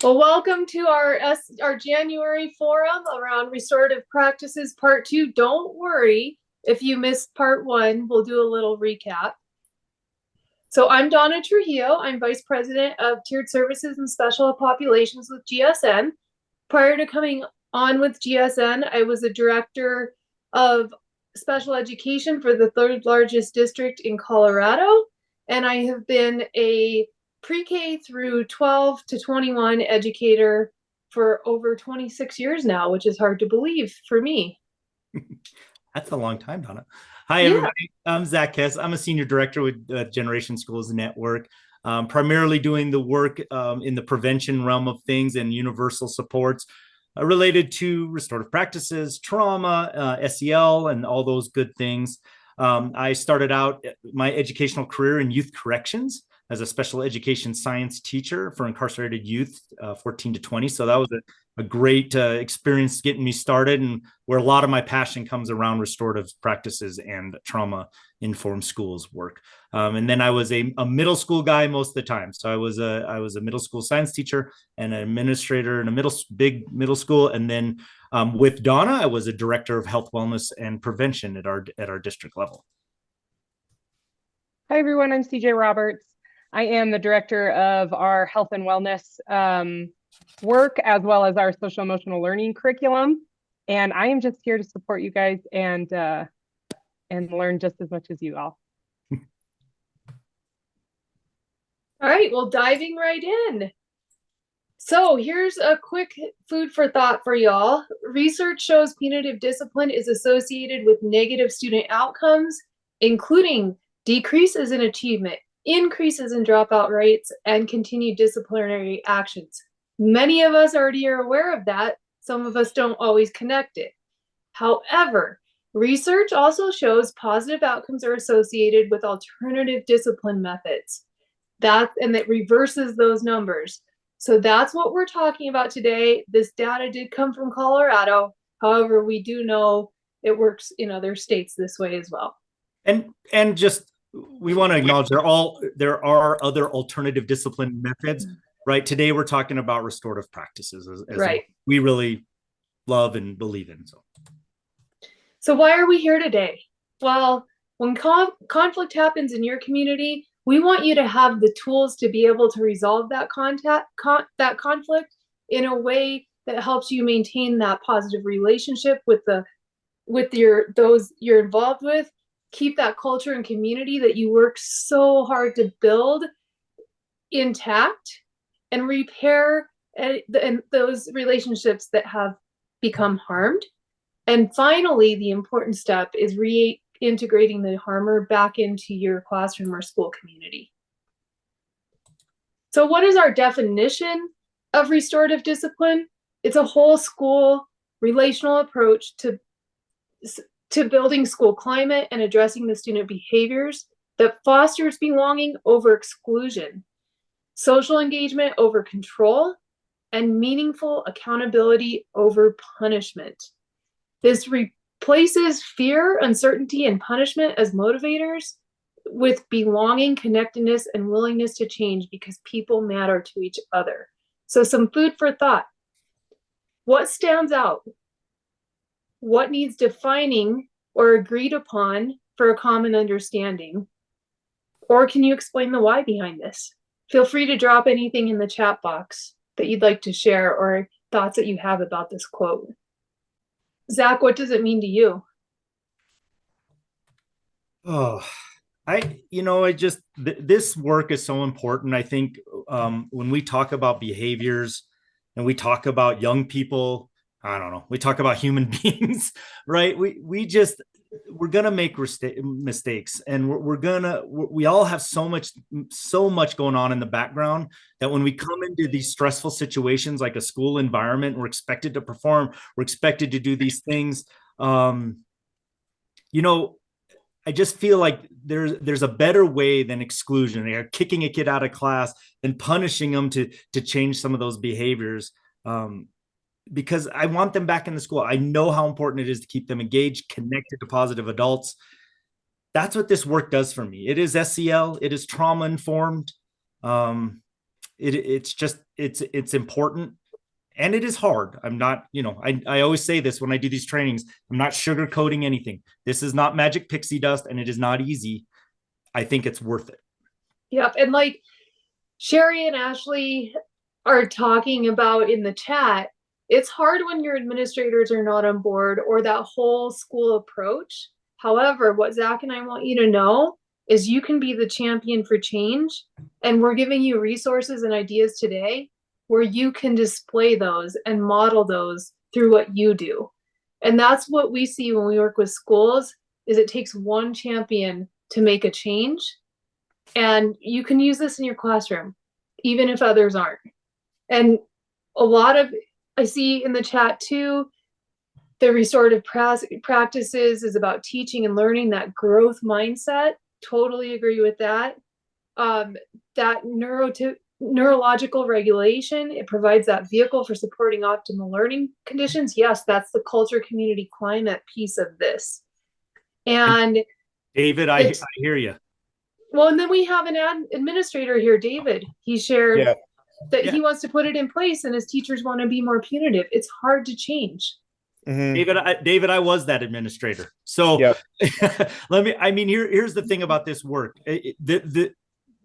Well, welcome to our January forum around restorative practices part 2. Don't worry if you missed part 1, we'll do a little recap. So I'm Donna Trujillo. I'm Vice President of Tiered Services and Special Populations with GSN. Prior to coming on with GSN, I was a Director of Special Education for the third largest district in Colorado, and I have been a pre-K through 12 to 21 educator for over 26 years now, which is hard to believe for me. That's a long time, Donna. Hi, everybody. I'm Zach Hess. I'm a senior director with Generation Schools Network, primarily doing the work in the prevention realm of things and universal supports related to restorative practices, trauma, SEL, and all those good things. I started out my educational career in youth corrections as a special education science teacher for incarcerated youth, 14 to 20. So that was a great experience getting me started, and where a lot of my passion comes around restorative practices and trauma-informed schools work. And then I was a middle school guy most of the time. So I was a middle school science teacher and an administrator in a big middle school. And then with Donna, I was a director of health, wellness, and prevention at our district level. Hi, everyone. I'm CJ Roberts. I am the director of our health and wellness work, as well as our social emotional learning curriculum. And I am just here to support you guys and learn just as much as you all. All right, well, diving right in. So here's a quick food for thought for y'all. Research shows punitive discipline is associated with negative student outcomes, including decreases in achievement, increases in dropout rates, and continued disciplinary actions. Many of us already are aware of that. Some of us don't always connect it. However, research also shows positive outcomes are associated with alternative discipline methods. That reverses those numbers. So that's what we're talking about today. This data did come from Colorado. However, we do know it works in other states this way as well. And just we want to acknowledge there are other alternative discipline methods, right? Today we're talking about restorative practices as right. We really love and believe in. So why are we here today? Well, when conflict happens in your community, we want you to have the tools to be able to resolve that conflict in a way that helps you maintain that positive relationship with those you're involved with. Keep that culture and community that you work so hard to build intact, and repair and those relationships that have become harmed. And finally, the important step is reintegrating the harmer back into your classroom or school community. So what is our definition of restorative discipline? It's a whole school relational approach to building school climate and addressing the student behaviors that fosters belonging over exclusion, social engagement over control, and meaningful accountability over punishment. This replaces fear, uncertainty, and punishment as motivators with belonging, connectedness, and willingness to change because people matter to each other. So some food for thought. What stands out? What needs defining or agreed upon for a common understanding? Or can you explain the why behind this? Feel free to drop anything in the chat box that you'd like to share or thoughts that you have about this quote. Zach, what does it mean to you? Oh, this work is so important. I think when we talk about behaviors and we talk about young people, I don't know, we talk about human beings, right? We're gonna make mistakes, and we all have so much going on in the background that when we come into these stressful situations like a school environment, we're expected to perform, we're expected to do these things. I just feel like there's a better way than exclusion. They are kicking a kid out of class and punishing them to change some of those behaviors. Because I want them back in the school. I know how important it is to keep them engaged, connected to positive adults. That's what this work does for me. It is SEL. It is trauma informed. it's important. And it is hard. I'm not, I always say this when I do these trainings, I'm not sugarcoating anything. This is not magic pixie dust, and it is not easy. I think it's worth it. Yep. And like Sherry and Ashley are talking about in the chat, it's hard when your administrators are not on board or that whole school approach. However, what Zach and I want you to know is you can be the champion for change. And we're giving you resources and ideas today where you can display those and model those through what you do. And that's what we see when we work with schools, is it takes one champion to make a change. And you can use this in your classroom, even if others aren't. And a lot of, I see in the chat too, the restorative practices is about teaching and learning, that growth mindset. Totally agree with that. That neurological regulation, it provides that vehicle for supporting optimal learning conditions. Yes, that's the culture, community, climate piece of this. And David, I hear you. Well, and then we have an administrator here, David. He shared that he wants to put it in place, and his teachers want to be more punitive. It's hard to change. Mm-hmm. David, I was that administrator. So here's the thing about this work.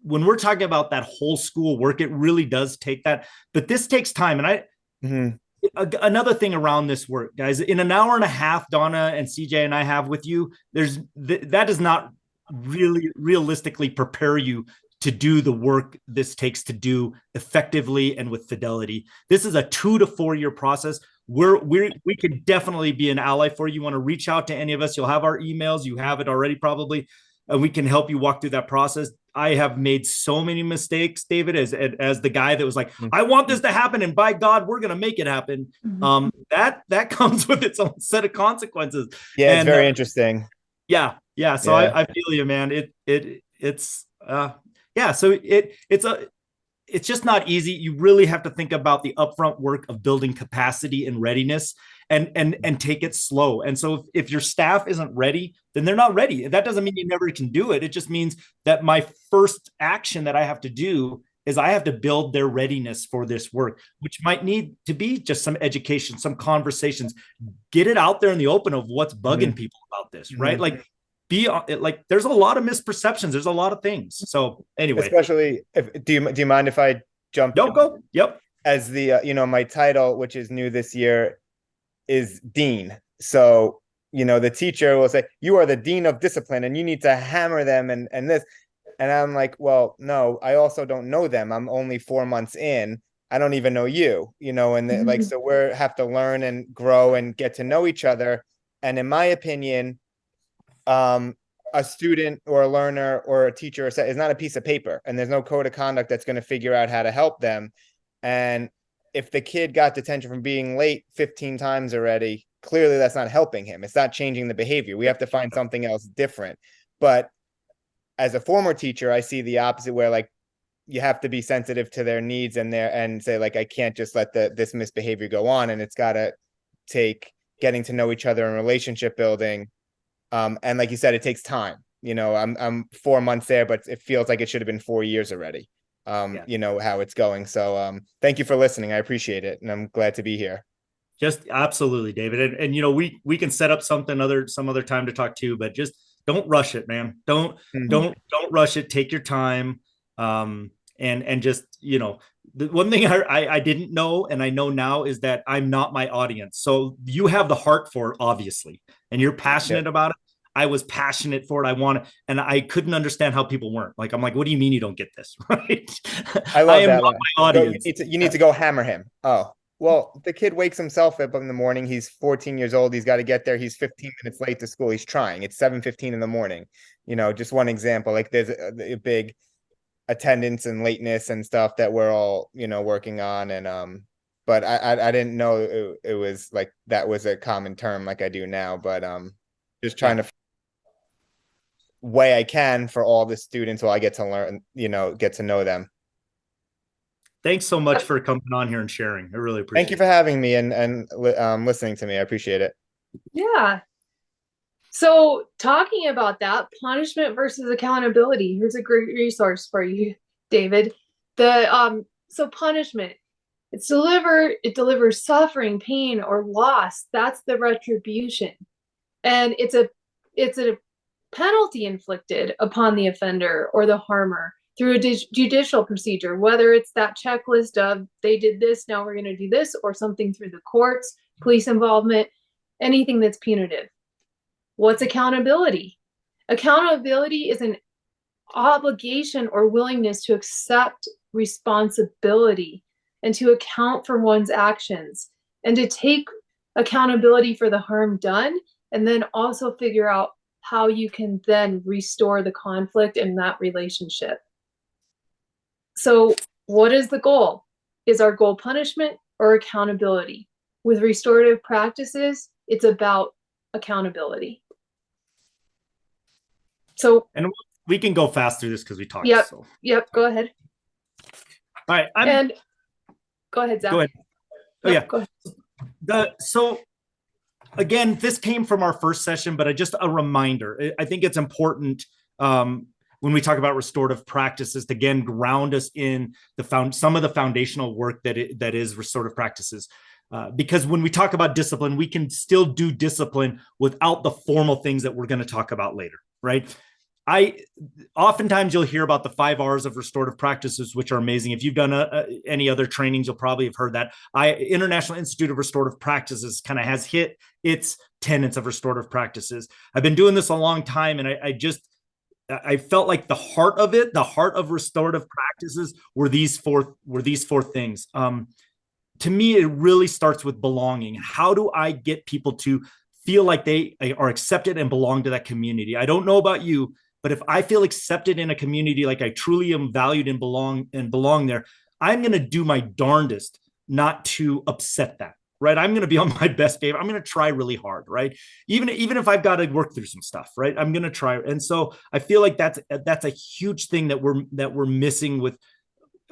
When we're talking about that whole school work, it really does take that, but this takes time. And another thing around this work, guys, in an hour and a half, Donna and CJ and I have with you, that does not really realistically prepare you to do the work this takes to do effectively and with fidelity. This is a 2 to 4 year process. We could definitely be an ally for you. You want to reach out to any of us, you'll have our emails. You have it already probably, and we can help you walk through that process. I have made so many mistakes, David, as the guy that was like, I want this to happen, and by God, we're going to make it happen. That comes with its own set of consequences. Yeah, it's very interesting. Yeah. So I feel you, man. It's just not easy. You really have to think about the upfront work of building capacity and readiness, and take it slow. And so if your staff isn't ready, then they're not ready. That doesn't mean you never can do it. It just means that my first action that I have to do is I have to build their readiness for this work, which might need to be just some education, some conversations, get it out there in the open of what's bugging people about this, right? Like, there's a lot of misperceptions. There's a lot of things. So anyway, especially do you mind if I jump? Go. Yep. As the, my title, which is new this year, is Dean. So, the teacher will say, you are the Dean of Discipline and you need to hammer them and this. And I'm like, well, no, I also don't know them. I'm only 4 months in. I don't even know you, and so we have to learn and grow and get to know each other. And in my opinion, a student or a learner or a teacher is not a piece of paper, and there's no code of conduct that's going to figure out how to help them. And if the kid got detention from being late 15 times already, clearly that's not helping him. It's not changing the behavior. We have to find something else different. But as a former teacher, I see the opposite, where you have to be sensitive to their needs and say, I can't just let this misbehavior go on. And it's got to take getting to know each other and relationship building. And like you said, it takes time. I'm 4 months there, but it feels like it should have been 4 years already. How it's going. So thank you for listening. I appreciate it. And I'm glad to be here. Just absolutely, David. And we can set up some other time to talk too, but just don't rush it, man. Don't rush it. Take your time. And just, the one thing I didn't know, and I know now, is that I'm not my audience. So you have the heart for it, obviously, and you're passionate about it. I was passionate for it. And I couldn't understand how people weren't. I'm like, what do you mean you don't get this? Right. I love that. Not my audience. You need to go hammer him. Oh, well, the kid wakes himself up in the morning. He's 14 years old. He's got to get there. He's 15 minutes late to school. He's trying. It's 7:15 in the morning. Just one example. There's a big attendance and lateness and stuff that we're all, working on. And, but I didn't know it was that was a common term like I do now, but, just trying to way I can for all the students while I get to learn, get to know them. Thanks so much for coming on here and sharing. I really appreciate it. Thank you for having me and listening to me. I appreciate it. Yeah. So talking about that, punishment versus accountability, here's a great resource for you, David. The So punishment, it delivers suffering, pain, or loss. That's the retribution. And it's a penalty inflicted upon the offender or the harmer through a judicial procedure, whether it's that checklist of they did this, now we're going to do this, or something through the courts, police involvement, anything that's punitive. What's accountability? Accountability is an obligation or willingness to accept responsibility and to account for one's actions and to take accountability for the harm done, and then also figure out how you can then restore the conflict in that relationship. So what is the goal? Is our goal punishment or accountability? With restorative practices, it's about accountability. So, and we can go fast through this because we talked. Yep. So. Yep. Go ahead. All right. And go ahead, Zach. Go ahead. Oh, No, yeah. Go ahead. So again, this came from our first session, but just a reminder. I think it's important when we talk about restorative practices to again ground us in some of the foundational work that is restorative practices. Because when we talk about discipline, we can still do discipline without the formal things that we're going to talk about later, right? Oftentimes you'll hear about the 5 R's of restorative practices, which are amazing. If you've done any other trainings, you'll probably have heard that. International Institute of Restorative Practices kind of has hit its tenets of restorative practices. I've been doing this a long time, and I felt like the heart of restorative practices were these four things. To me, it really starts with belonging. How do I get people to feel like they are accepted and belong to that community? I don't know about you, but if I feel accepted in a community, like I truly am valued and belong there, I'm going to do my darndest not to upset that, right? I'm going to be on my best behavior. I'm going to try really hard, right? Even if I've got to work through some stuff, right? I'm going to try. And so I feel like that's a huge thing that we're missing with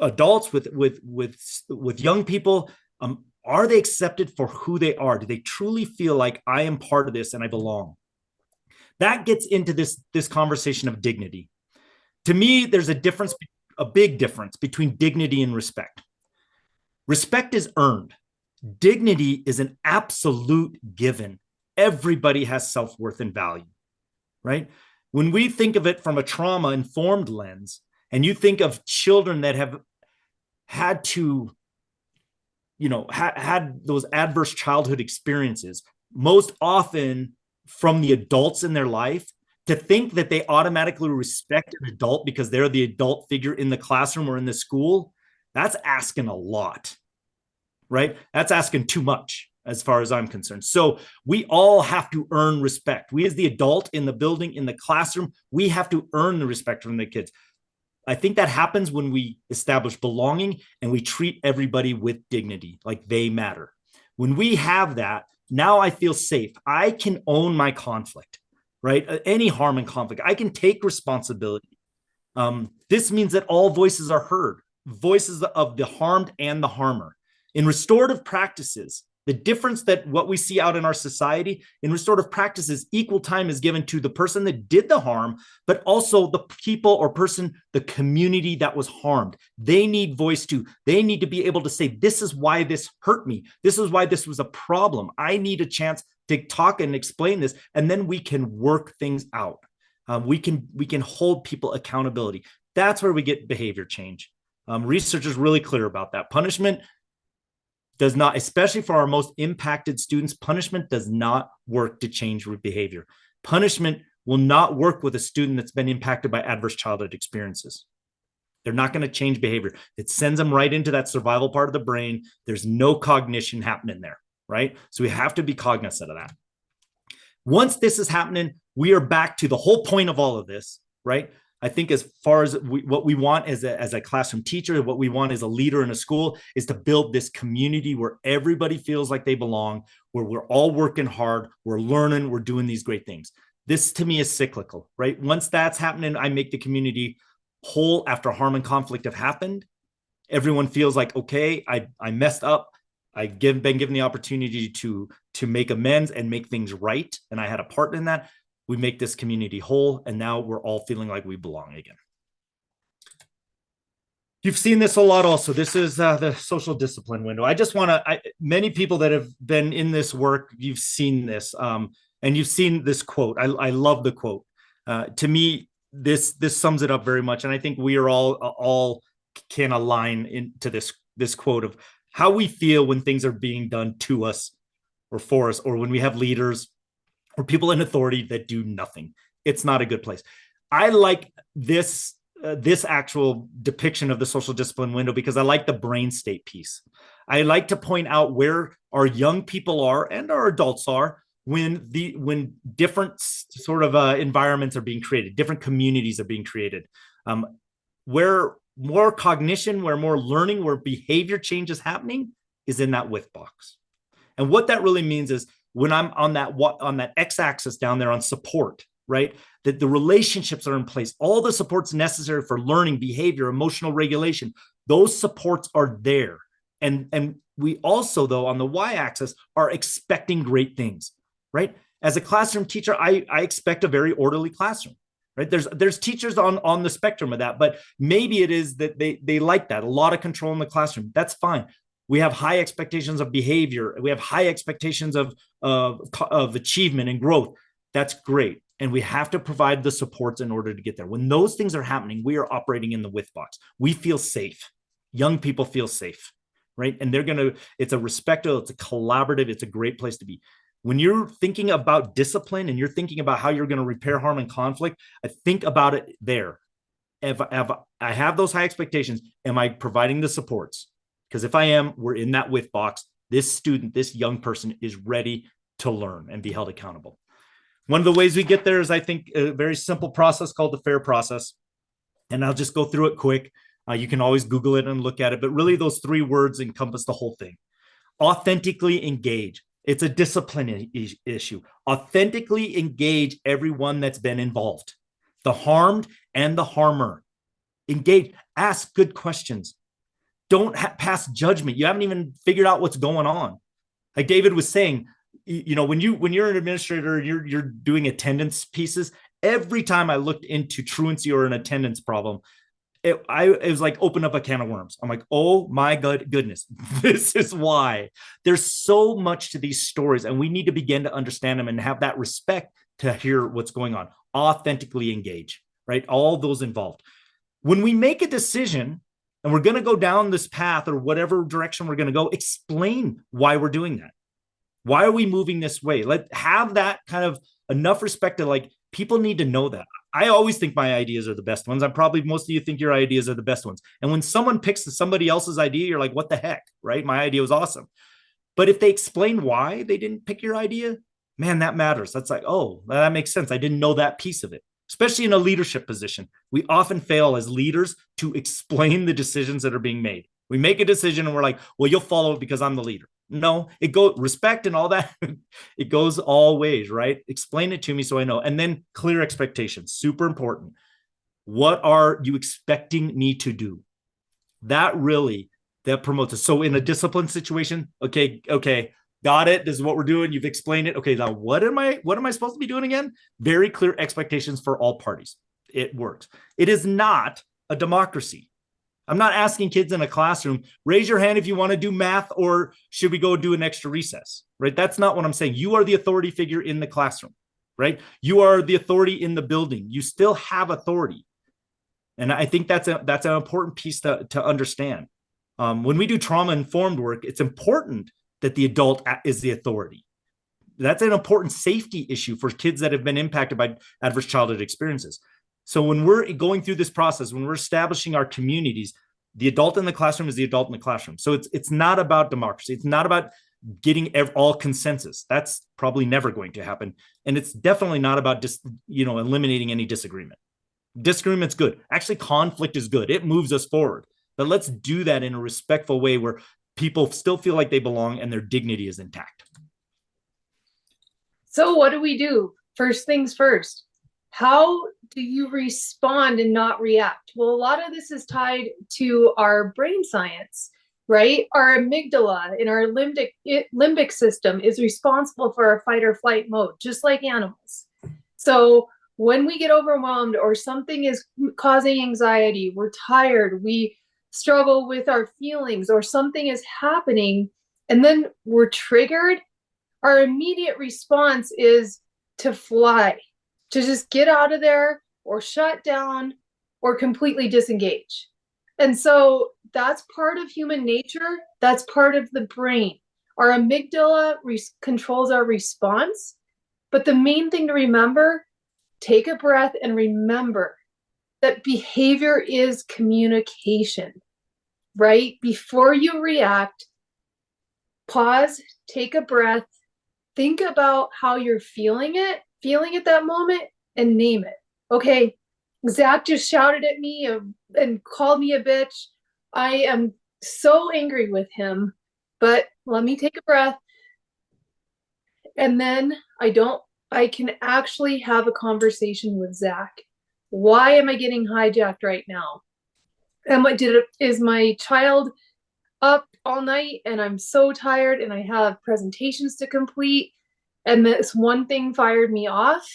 adults, with young people. Are they accepted for who they are? Do they truly feel like I am part of this and I belong? That gets into this conversation of dignity. To me, there's a big difference between dignity and respect. Respect is earned. Dignity is an absolute given. Everybody has self-worth and value, right? When we think of it from a trauma-informed lens, and you think of children that have had to, had those adverse childhood experiences, most often from the adults in their life, to think that they automatically respect an adult because they're the adult figure in the classroom or in the school, that's asking a lot, right? That's asking too much as far as I'm concerned. So we all have to earn respect. We as the adult in the building, in the classroom, we have to earn the respect from the kids. I think that happens when we establish belonging and we treat everybody with dignity, like they matter. When we have that, now I feel safe. I can own my conflict, right? Any harm and conflict. I can take responsibility. This means that all voices are heard, voices of the harmed and the harmer. In restorative practices, the difference that what we see out in our society, in restorative practices, equal time is given to the person that did the harm, but also the people or person, the community that was harmed. They need voice too. They need to be able to say, this is why this hurt me. This is why this was a problem. I need a chance to talk and explain this, and then we can work things out. We can hold people accountability. That's where we get behavior change. Research is really clear about that. Punishment does not, especially for our most impacted students, punishment does not work to change behavior. Punishment will not work with a student that's been impacted by adverse childhood experiences. They're not going to change behavior. It sends them right into that survival part of the brain. There's no cognition happening there, right? So we have to be cognizant of that. Once this is happening, we are back to the whole point of all of this, right? I think as far as what we want as a classroom teacher, what we want as a leader in a school is to build this community where everybody feels like they belong, where we're all working hard, we're learning, we're doing these great things. This to me is cyclical, right? Once that's happening, I make the community whole after harm and conflict have happened. Everyone feels like, okay, I messed up. I've been given the opportunity to make amends and make things right. And I had a part in that. We make this community whole, and now we're all feeling like we belong again. You've seen this a lot also. This is the social discipline window. I just want to, many people that have been in this work, you've seen this, and you've seen this quote. I love the quote. To me, this sums it up very much. And I think we are all can align into this quote of how we feel when things are being done to us or for us, or when we have leaders or people in authority that do nothing. It's not a good place. I like this actual depiction of the social discipline window because I like the brain state piece. I like to point out where our young people are and our adults are when different sort of environments are being created, different communities are being created, where more cognition, where more learning, where behavior change is happening is in that with box. And what that really means is when I'm on that x-axis down there on support, right? That the relationships are in place, all the supports necessary for learning, behavior, emotional regulation, those supports are there. And we also, though, on the y-axis are expecting great things, right? As a classroom teacher, I expect a very orderly classroom, right? There's teachers on the spectrum of that, but maybe it is that they like that, a lot of control in the classroom. That's fine. We have high expectations of behavior. We have high expectations of achievement and growth. That's great. And we have to provide the supports in order to get there. When those things are happening, we are operating in the with box. We feel safe. Young people feel safe, right? And it's a respectful, it's a collaborative, it's a great place to be. When you're thinking about discipline and you're thinking about how you're going to repair harm and conflict, I think about it there. If I have those high expectations, am I providing the supports? Because if I am, we're in that with box. This student, this young person is ready to learn and be held accountable. One of the ways we get there is, I think, a very simple process called the FAIR process. And I'll just go through it quick. You can always Google it and look at it, but really those 3 words encompass the whole thing. Authentically engage. It's a discipline issue. Authentically engage everyone that's been involved, the harmed and the harmer. Engage, ask good questions. Don't pass judgment. You haven't even figured out what's going on. Like David was saying, when you're an administrator, you're doing attendance pieces. Every time I looked into truancy or an attendance problem, it was like open up a can of worms. I'm like, oh my goodness, this is why. There's so much to these stories, and we need to begin to understand them and have that respect to hear what's going on. Authentically engage, right? All those involved. When we make a decision and we're going to go down this path or whatever direction we're going to go, explain why we're doing that. Why are we moving this way? Have that kind of enough respect to people need to know that. I always think my ideas are the best ones. Most of you think your ideas are the best ones. And when someone picks somebody else's idea, you're like, what the heck, right? My idea was awesome. But if they explain why they didn't pick your idea, man, that matters. That's like, oh, that makes sense. I didn't know that piece of it. Especially in a leadership position, we often fail as leaders to explain the decisions that are being made. We make a decision and we're like, well, you'll follow it because I'm the leader. No, it goes respect and all that. It goes all ways, right? Explain it to me so I know. And then clear expectations, super important. What are you expecting me to do? That promotes it. So in a discipline situation, okay, got it. This is what we're doing. You've explained it. Okay, now what am I supposed to be doing again? Very clear expectations for all parties. It works. It is not a democracy. I'm not asking kids in a classroom, raise your hand if you want to do math, or should we go do an extra recess, right? That's not what I'm saying. You are the authority figure in the classroom, right? You are the authority in the building. You still have authority. And I think that's an important piece to understand. When we do trauma-informed work, it's important that the adult is the authority. That's an important safety issue for kids that have been impacted by adverse childhood experiences. So when we're going through this process, when we're establishing our communities, the adult in the classroom is the adult in the classroom. So it's not about democracy. It's not about getting all consensus. That's probably never going to happen. And it's definitely not about eliminating any disagreement. Disagreement's good. Actually, conflict is good. It moves us forward. But let's do that in a respectful way where people still feel like they belong and their dignity is intact. So what do we do? First things first. How do you respond and not react? Well, a lot of this is tied to our brain science, right? Our amygdala in our limbic system is responsible for our fight or flight mode, just like animals. So when we get overwhelmed or something is causing anxiety, we're tired, we struggle with our feelings or something is happening and then we're triggered, our immediate response is to fly, to just get out of there or shut down or completely disengage. And so that's part of human nature. That's part of the brain. Our amygdala controls our response. But the main thing to remember, take a breath and remember that behavior is communication, right? Before you react, pause, take a breath, think about how you're feeling at that moment, and name it. Okay, Zach just shouted at me and called me a bitch. I am so angry with him, but let me take a breath. And then I can actually have a conversation with Zach. Why am I getting hijacked right now? Is my child up all night and I'm so tired and I have presentations to complete and this one thing fired me off?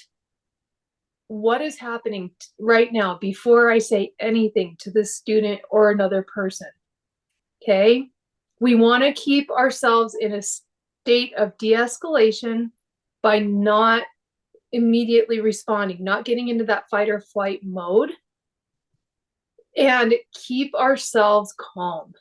What is happening right now before I say anything to this student or another person? Okay. We want to keep ourselves in a state of de-escalation by not immediately responding, not getting into that fight or flight mode, and keep ourselves calm.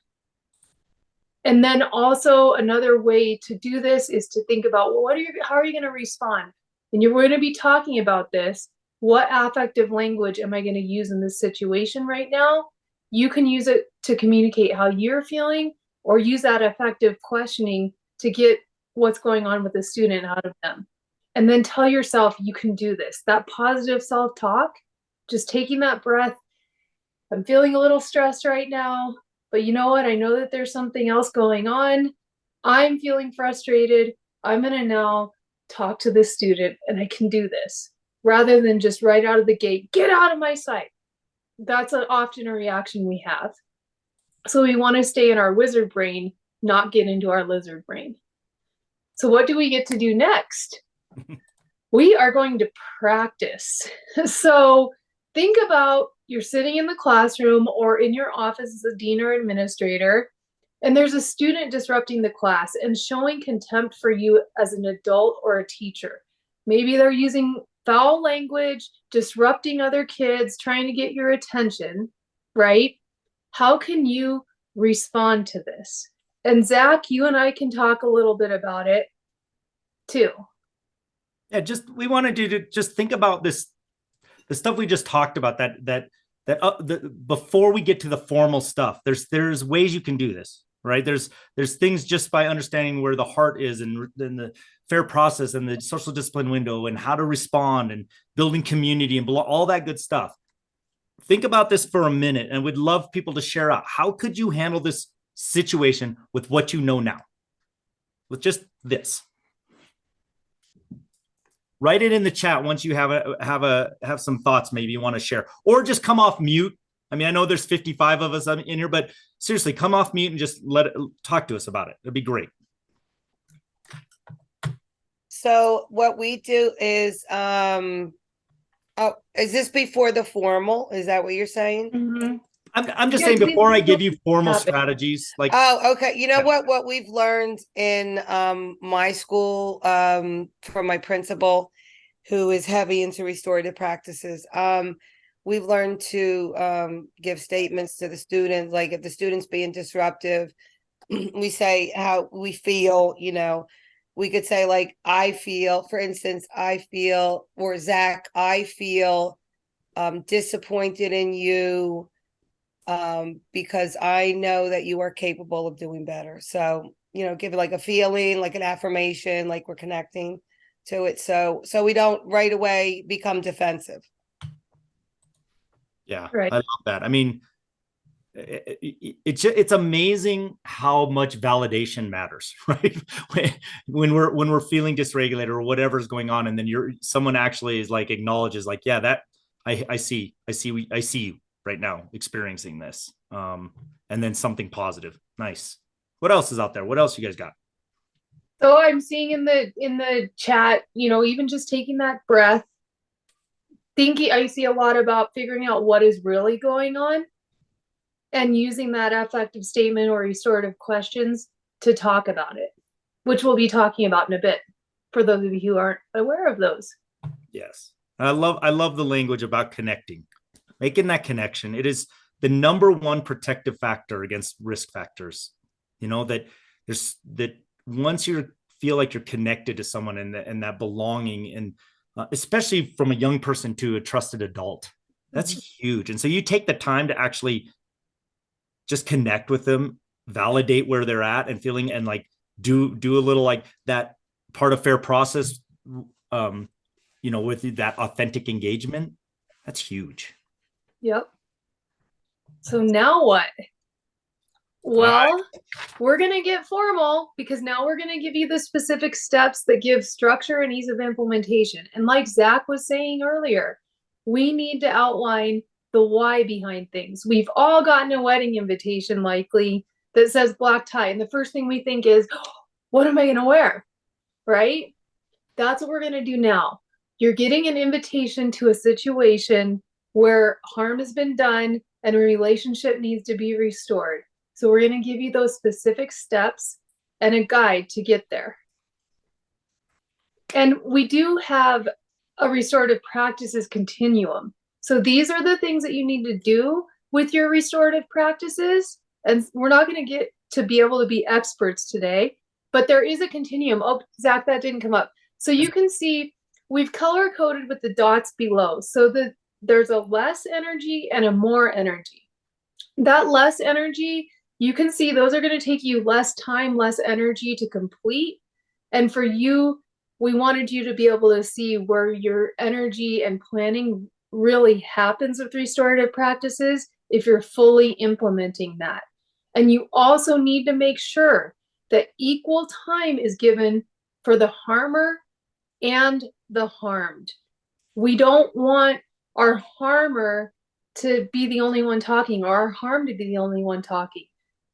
And then also another way to do this is to think about, well, how are you going to respond? And you're going to be talking about this. What affective language am I going to use in this situation right now? You can use it to communicate how you're feeling, or use that affective questioning to get what's going on with the student out of them. And then tell yourself you can do this. That positive self-talk, just taking that breath. I'm feeling a little stressed right now, but you know what? I know that there's something else going on. I'm feeling frustrated. I'm going to now talk to this student and I can do this, rather than just right out of the gate, get out of my sight. That's often a reaction we have. So we want to stay in our wizard brain, not get into our lizard brain. So what do we get to do next? We are going to practice. So think about, you're sitting in the classroom or in your office as a dean or administrator, and there's a student disrupting the class and showing contempt for you as an adult or a teacher. Maybe they're using foul language, disrupting other kids, trying to get your attention, right? How can you respond to this? And Zach, you and I can talk a little bit about it too. Yeah, we wanted you to just think about this, the stuff we just talked about, before we get to the formal stuff. There's ways you can do this, right? There's things just by understanding where the heart is and the fair process and the social discipline window and how to respond and building community and all that good stuff. Think about this for a minute, and we'd love people to share out. How could you handle this situation with what you know now? With just this. Write it in the chat once you have some thoughts maybe you want to share, or just come off mute. I mean, I know there's 55 of us in here, but seriously, come off mute and just talk to us about it. It'd be great. So what we do is, is this before the formal? Is that what you're saying? Mm-hmm. I'm just saying, before I give you formal strategies, like, oh, okay. You know what we've learned in my school from my principal, who is heavy into restorative practices. We've learned to give statements to the students, like if the student's being disruptive, we say how we feel. You know, we could say like, I feel, for instance, I feel, or Zach, I feel disappointed in you. Because I know that you are capable of doing better. So, you know, give it like a feeling, like an affirmation, like we're connecting to it. So we don't right away become defensive. Yeah, right. I love that. I mean, it's amazing how much validation matters, right? When we're feeling dysregulated or whatever's going on, and then someone actually is like, acknowledges like, yeah, that I see you right now experiencing this, and then something positive. Nice. What else is out there? What else you guys got? So I'm seeing in the chat, you know, even just taking that breath, thinking, I see a lot about figuring out what is really going on. and using that affective statement or restorative questions to talk about it, which we'll be talking about in a bit for those of you who aren't aware of those. Yes. I love the language about connecting, making that connection. It is the number one protective factor against risk factors. You know, that once you feel like you're connected to someone and that belonging, and especially from a young person to a trusted adult, that's huge. And so you take the time to actually just connect with them, validate where they're at and feeling, and like do a little like that part of fair process, you know, with that authentic engagement. That's huge. Yep. So now what? Well, we're going to get formal because now we're going to give you the specific steps that give structure and ease of implementation. And like Zach was saying earlier, we need to outline the why behind things. We've all gotten a wedding invitation likely that says black tie. And the first thing we think is, oh, what am I going to wear? Right? That's what we're going to do now. You're getting an invitation to a situation where harm has been done and a relationship needs to be restored. So we're going to give you those specific steps and a guide to get there. And we do have a restorative practices continuum. So these are the things that you need to do with your restorative practices. And we're not going to get to be able to be experts today, but there is a continuum. Oh, Zach, that didn't come up. So you can see we've color coded with the dots below. So there's a less energy and a more energy. That less energy, you can see those are going to take you less time, less energy to complete. And for you, we wanted you to be able to see where your energy and planning really happens with restorative practices if you're fully implementing that. And you also need to make sure that equal time is given for the harmer and the harmed. We don't want our harmer to be the only one talking or our harmed to be the only one talking.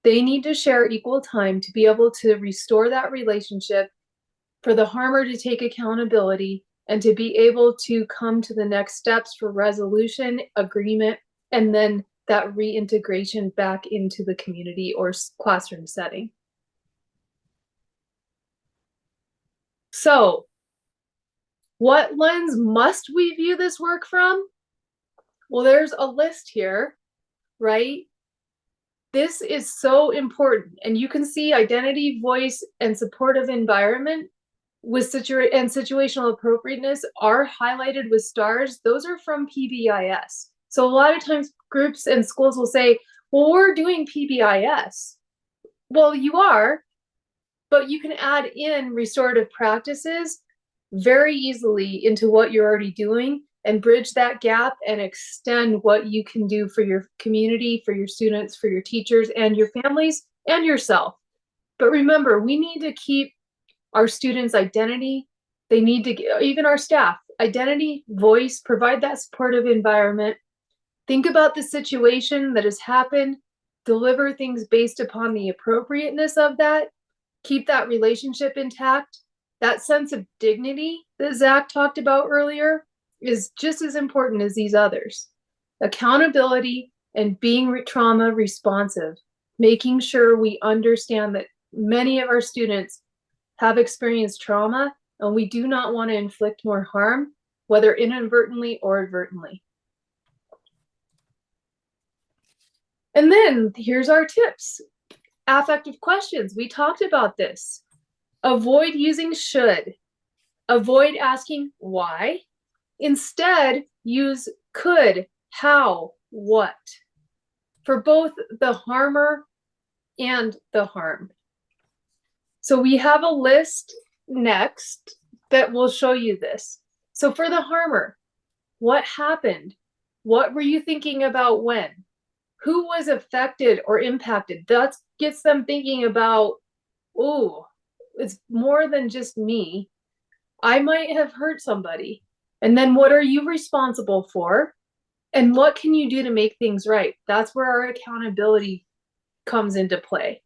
They need to share equal time to be able to restore that relationship, for the harmer to take accountability, and to be able to come to the next steps for resolution, agreement, and then that reintegration back into the community or classroom setting. So, what lens must we view this work from? Well, there's a list here, right? This is so important. And you can see identity, voice, and supportive environment with situational appropriateness are highlighted with stars. Those are from PBIS. So a lot of times groups and schools will say, well, we're doing PBIS. Well, you are, but you can add in restorative practices very easily into what you're already doing and bridge that gap and extend what you can do for your community, for your students, for your teachers and your families and yourself. But remember, we need to keep our students' identity. They need to, even our staff, identity, voice, provide that supportive environment. Think about the situation that has happened, deliver things based upon the appropriateness of that, keep that relationship intact. That sense of dignity that Zach talked about earlier is just as important as these others. Accountability and being trauma responsive, making sure we understand that many of our students have experienced trauma and we do not want to inflict more harm, whether inadvertently or advertently. And then here's our tips. Affective questions. We talked about this. Avoid using should. Avoid asking why. Instead, use could, how, what for both the harmer and the harmed. So we have a list next that will show you this. So for the harmer, what happened? What were you thinking about when? Who was affected or impacted? That gets them thinking about, oh, it's more than just me. I might have hurt somebody. And then what are you responsible for? And what can you do to make things right? That's where our accountability comes into play.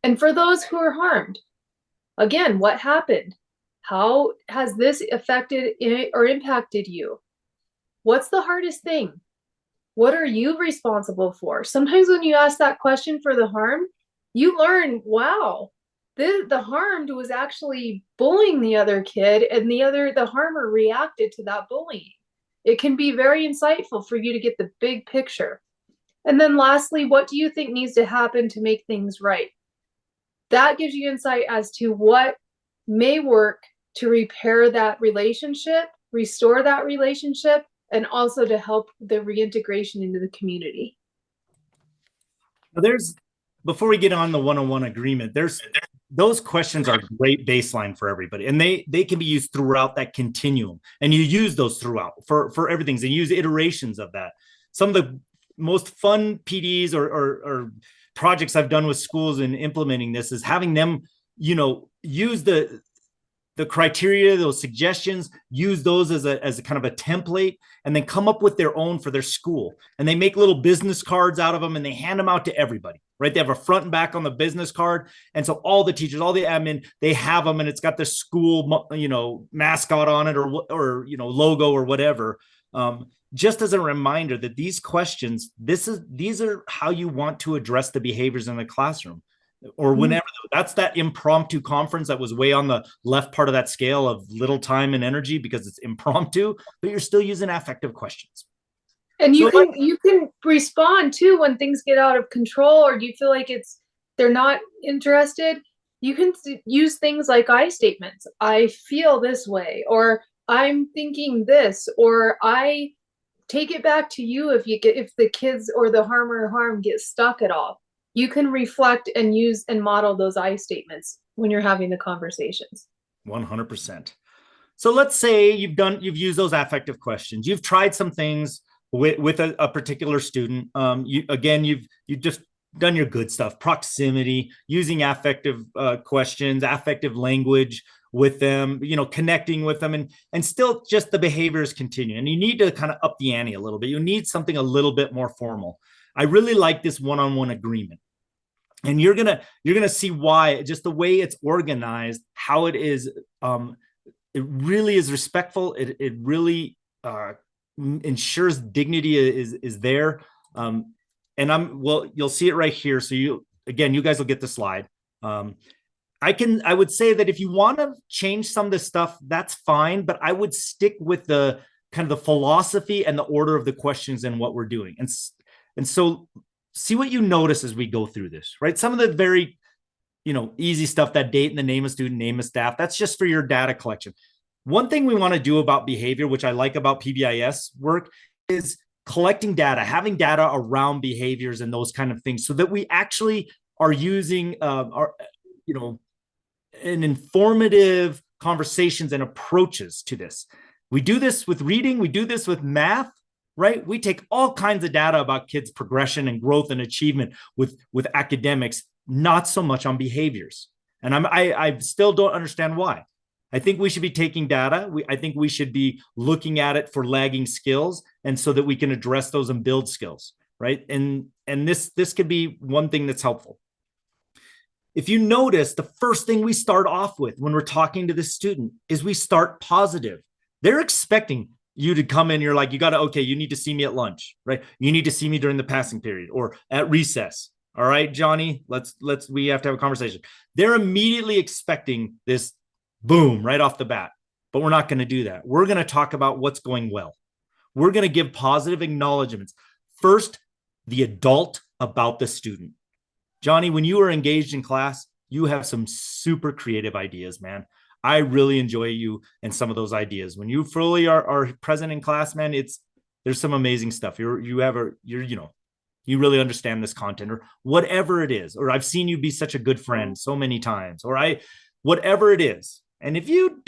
And for those who are harmed, again, what happened? How has this affected or impacted you? What's the hardest thing? what are you responsible for? Sometimes when you ask that question for the harm, you learn, wow, the harmed was actually bullying the other kid, and the harmer reacted to that bullying. It can be very insightful for you to get the big picture. And then lastly, what do you think needs to happen to make things right? That gives you insight as to what may work to repair that relationship, restore that relationship, and also to help the reintegration into the community. There's, before we get on the one-on-one agreement, those questions are a great baseline for everybody, and they can be used throughout that continuum, and you use those throughout for everything, and use iterations of that. Some of the most fun PDs or projects I've done with schools in implementing this is having them, use the criteria, those suggestions, use those as a kind of a template, and then come up with their own for their school. And they make little business cards out of them, and they hand them out to everybody, right? They have a front and back on the business card. And so all the teachers, all the admin, they have them, and it's got the school, mascot on it, or logo or whatever. Just as a reminder that these questions, these are how you want to address the behaviors in the classroom. Or whenever, that's that impromptu conference that was way on the left part of that scale of little time and energy because it's impromptu, but you're still using affective questions. And you can respond too when things get out of control, or you feel like they're not interested. You can use things like I statements. I feel this way, or I'm thinking this, or I take it back to you if the kids or the harmer or harm get stuck at all. You can reflect and use and model those I statements when you're having the conversations. 100%. So let's say you've used those affective questions. You've tried some things with a particular student. You've just done your good stuff, proximity, using affective questions, affective language with them, connecting with them, and still just the behaviors continue. And you need to kind of up the ante a little bit. You need something a little bit more formal. I really like this one-on-one agreement. And you're gonna see why, just the way it's organized, how it is, it really is respectful. It really ensures dignity is there. And you'll see it right here. So you guys will get the slide. I would say that if you want to change some of this stuff, that's fine, but I would stick with the kind of the philosophy and the order of the questions and what we're doing. And so see what you notice as we go through this, right? Some of the very, easy stuff, that date and the name of student, name of staff, that's just for your data collection. One thing we want to do about behavior, which I like about PBIS work, is collecting data, having data around behaviors and those kind of things, so that we actually are using an informative conversations and approaches to this. We do this with reading, we do this with math, right? We take all kinds of data about kids' progression and growth and achievement with academics, not so much on behaviors. And I still don't understand why. I think we should be taking data. I think we should be looking at it for lagging skills, and so that we can address those and build skills, right? And this could be one thing that's helpful. If you notice, the first thing we start off with when we're talking to the student is we start positive. They're expecting you to come in, you're like, you need to see me at lunch, right? You need to see me during the passing period or at recess. All right, Johnny, we have to have a conversation. They're immediately expecting this boom right off the bat, but we're not going to do that. We're going to talk about what's going well. We're going to give positive acknowledgments. First, the adult about the student. Johnny, when you are engaged in class, you have some super creative ideas, man. I really enjoy you and some of those ideas. When you fully are present in class, man, there's some amazing stuff. You really understand this content, or whatever it is. Or I've seen you be such a good friend so many times, or whatever it is. And if you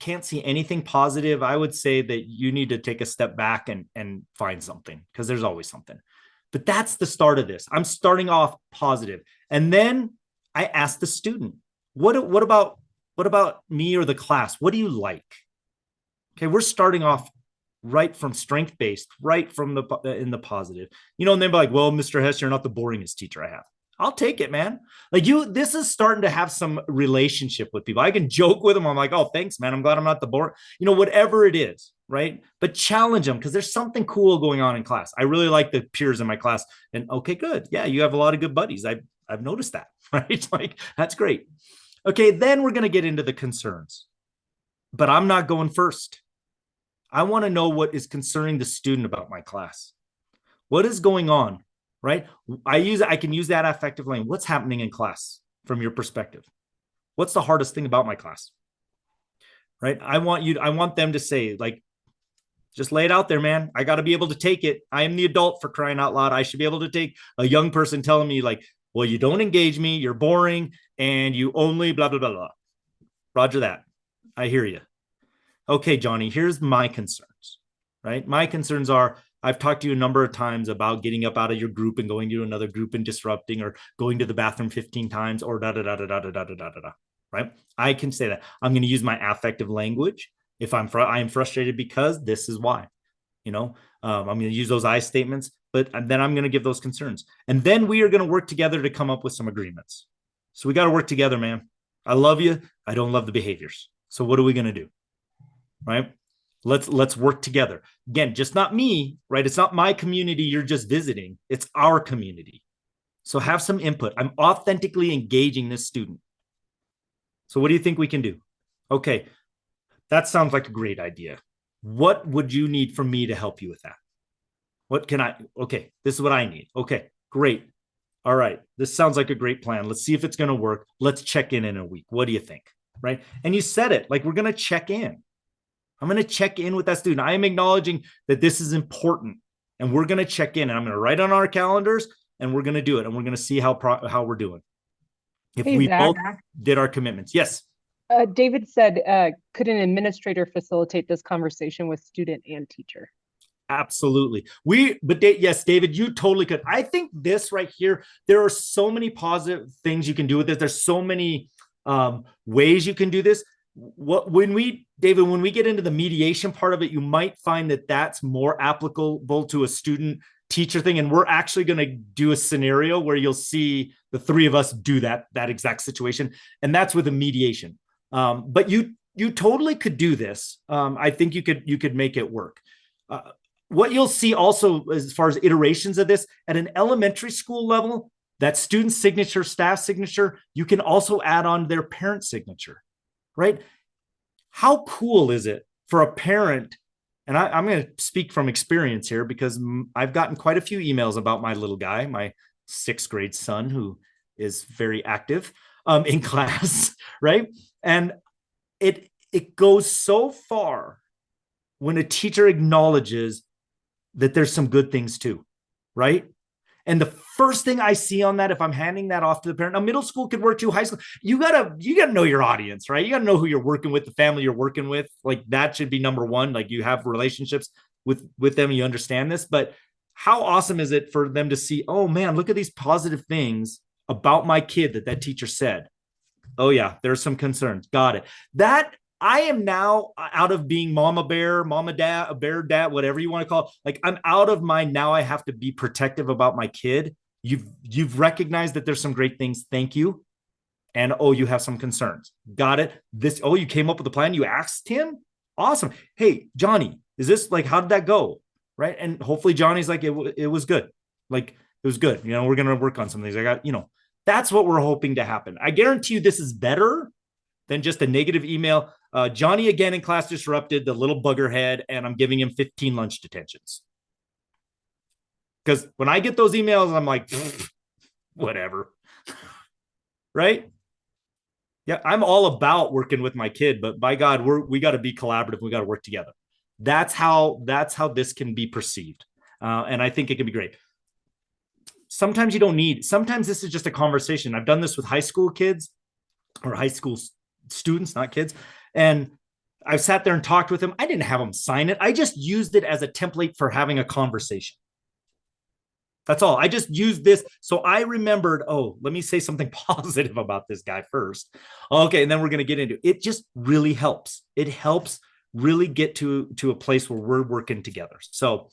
can't see anything positive, I would say that you need to take a step back and find something, because there's always something. But that's the start of this. I'm starting off positive. And then I ask the student, what about me or the class? What do you like? Okay, we're starting off right from strength-based, right from in the positive. And they'll be like, well, Mr. Hess, you're not the boringest teacher I have. I'll take it, man. Like this is starting to have some relationship with people. I can joke with them. I'm like, oh, thanks, man. I'm glad I'm not the board, whatever it is, right? But challenge them because there's something cool going on in class. I really like the peers in my class. And okay, good. Yeah, you have a lot of good buddies. I've noticed that, right? Like, that's great. Okay, then we're going to get into the concerns. But I'm not going first. I want to know what is concerning the student about my class. What is going on, right? I can use that affective language. What's happening in class from your perspective? What's the hardest thing about my class? Right? I want them to say, like, just lay it out there, man. I got to be able to take it. I am the adult, for crying out loud. I should be able to take a young person telling me, like, well, you don't engage me, you're boring, and you only blah, blah, blah, blah. Roger that. I hear you. Okay, Johnny, here's my concerns, right? My concerns are, I've talked to you a number of times about getting up out of your group and going to another group and disrupting, or going to the bathroom 15 times, or da da da da da da da da da da. Right? I can say that. I'm going to use my affective language. If I am frustrated because this is why. I'm going to use those I statements, but then I'm going to give those concerns, and then we are going to work together to come up with some agreements. So we got to work together, man. I love you. I don't love the behaviors. So what are we going to do? Right? Let's work together. Again, just not me, right? It's not my community you're just visiting. It's our community. So have some input. I'm authentically engaging this student. So what do you think we can do? Okay, that sounds like a great idea. What would you need from me to help you with that? Okay, this is what I need. Okay, great. All right, this sounds like a great plan. Let's see if it's going to work. Let's check in a week. What do you think? Right? And you said it, like, we're going to check in. I'm going to check in with that student. I am acknowledging that this is important, and we're going to check in, and I'm going to write on our calendars, and we're going to do it, and we're going to see how we're doing. If Hey, we Zach. both did our commitments. Yes. David said, could an administrator facilitate this conversation with student and teacher? Absolutely. Yes, David, you totally could. I think this right here, there are so many positive things you can do with this. There's so many ways you can do this. When we get into the mediation part of it, you might find that that's more applicable to a student teacher thing. And we're actually going to do a scenario where you'll see the three of us do that exact situation. And that's with a mediation. But you totally could do this. I think you could make it work. What you'll see also, as far as iterations of this, at an elementary school level, that student signature, staff signature, you can also add on their parent signature, right? How cool is it for a parent? And I'm going to speak from experience here, because I've gotten quite a few emails about my little guy, my 6th grade son, who is very active in class, right? And it goes so far when a teacher acknowledges that there's some good things too, right? And the first thing I see on that, if I'm handing that off to the parent, now middle school could work too, high school, you gotta know your audience, right? You gotta know who you're working with, the family you're working with. Like, that should be number one. Like, you have relationships with them, you understand this. But how awesome is it for them to see, oh man, look at these positive things about my kid that teacher said. Oh yeah, there's some concerns. Got it. That I am now out of being mama bear, mama dad, a bear dad, whatever you want to call it. Like, I'm out of my, now I have to be protective about my kid. You've recognized that there's some great things. Thank you. And oh, you have some concerns. Got it. You came up with a plan. You asked him. Awesome. Hey, Johnny, is this, like, how did that go? Right. And hopefully Johnny's like, it was good. Like, it was good. We're going to work on some things. That's what we're hoping to happen. I guarantee you this is better than just a negative email. Johnny again in class disrupted, the little bugger head, and I'm giving him 15 lunch detentions. Because when I get those emails, I'm like, whatever. Right? Yeah, I'm all about working with my kid, but by God, we got to be collaborative. We got to work together. That's how this can be perceived. And I think it can be great. Sometimes this is just a conversation. I've done this with high school kids, or high school students, not kids. And I've sat there and talked with them. I didn't have them sign it. I just used it as a template for having a conversation. That's all. I just used this. So I remembered, oh, let me say something positive about this guy first. Okay. And then we're going to get into it. It just really helps. It helps really get to a place where we're working together. So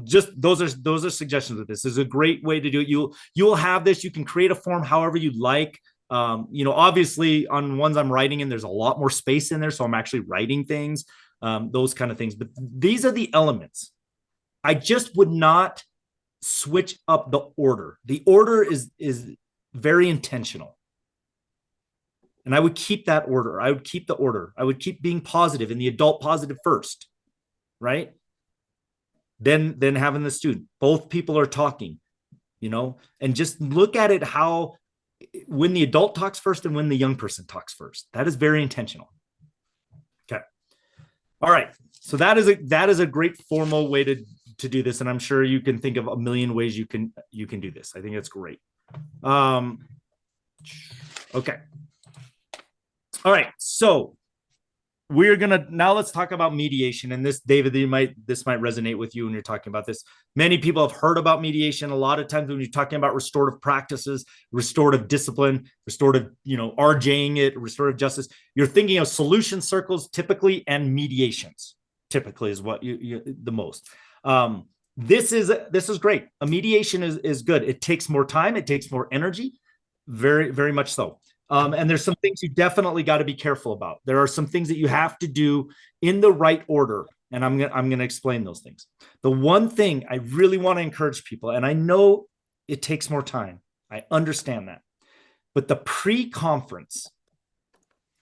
Just those are suggestions with this. This is a great way to do it. You'll have this. You can create a form however you like. Obviously on ones I'm writing in, there's a lot more space in there, so I'm actually writing things, those kind of things. But these are the elements. I just would not switch up the order. The order is very intentional. And I would keep that order. I would keep the order. I would keep being positive in the adult positive first, right? Then having the student. Both people are talking, and just look at it how when the adult talks first and when the young person talks first. That is very intentional. Okay. All right. So that is a great formal way to do this. And I'm sure you can think of a million ways you can do this. I think that's great. Okay. All right, so we're now let's talk about mediation. And this, David, this might resonate with you when you're talking about this. Many people have heard about mediation. A lot of times when you're talking about restorative practices, restorative discipline, restorative, RJing it, restorative justice, you're thinking of solution circles typically, and mediations typically is what you the most. This is great. A mediation is good. It takes more time. It takes more energy. Very, very much so. And there's some things you definitely got to be careful about. There are some things that you have to do in the right order. And I'm going to explain those things. The one thing I really want to encourage people, and I know it takes more time. I understand that. But the pre-conference,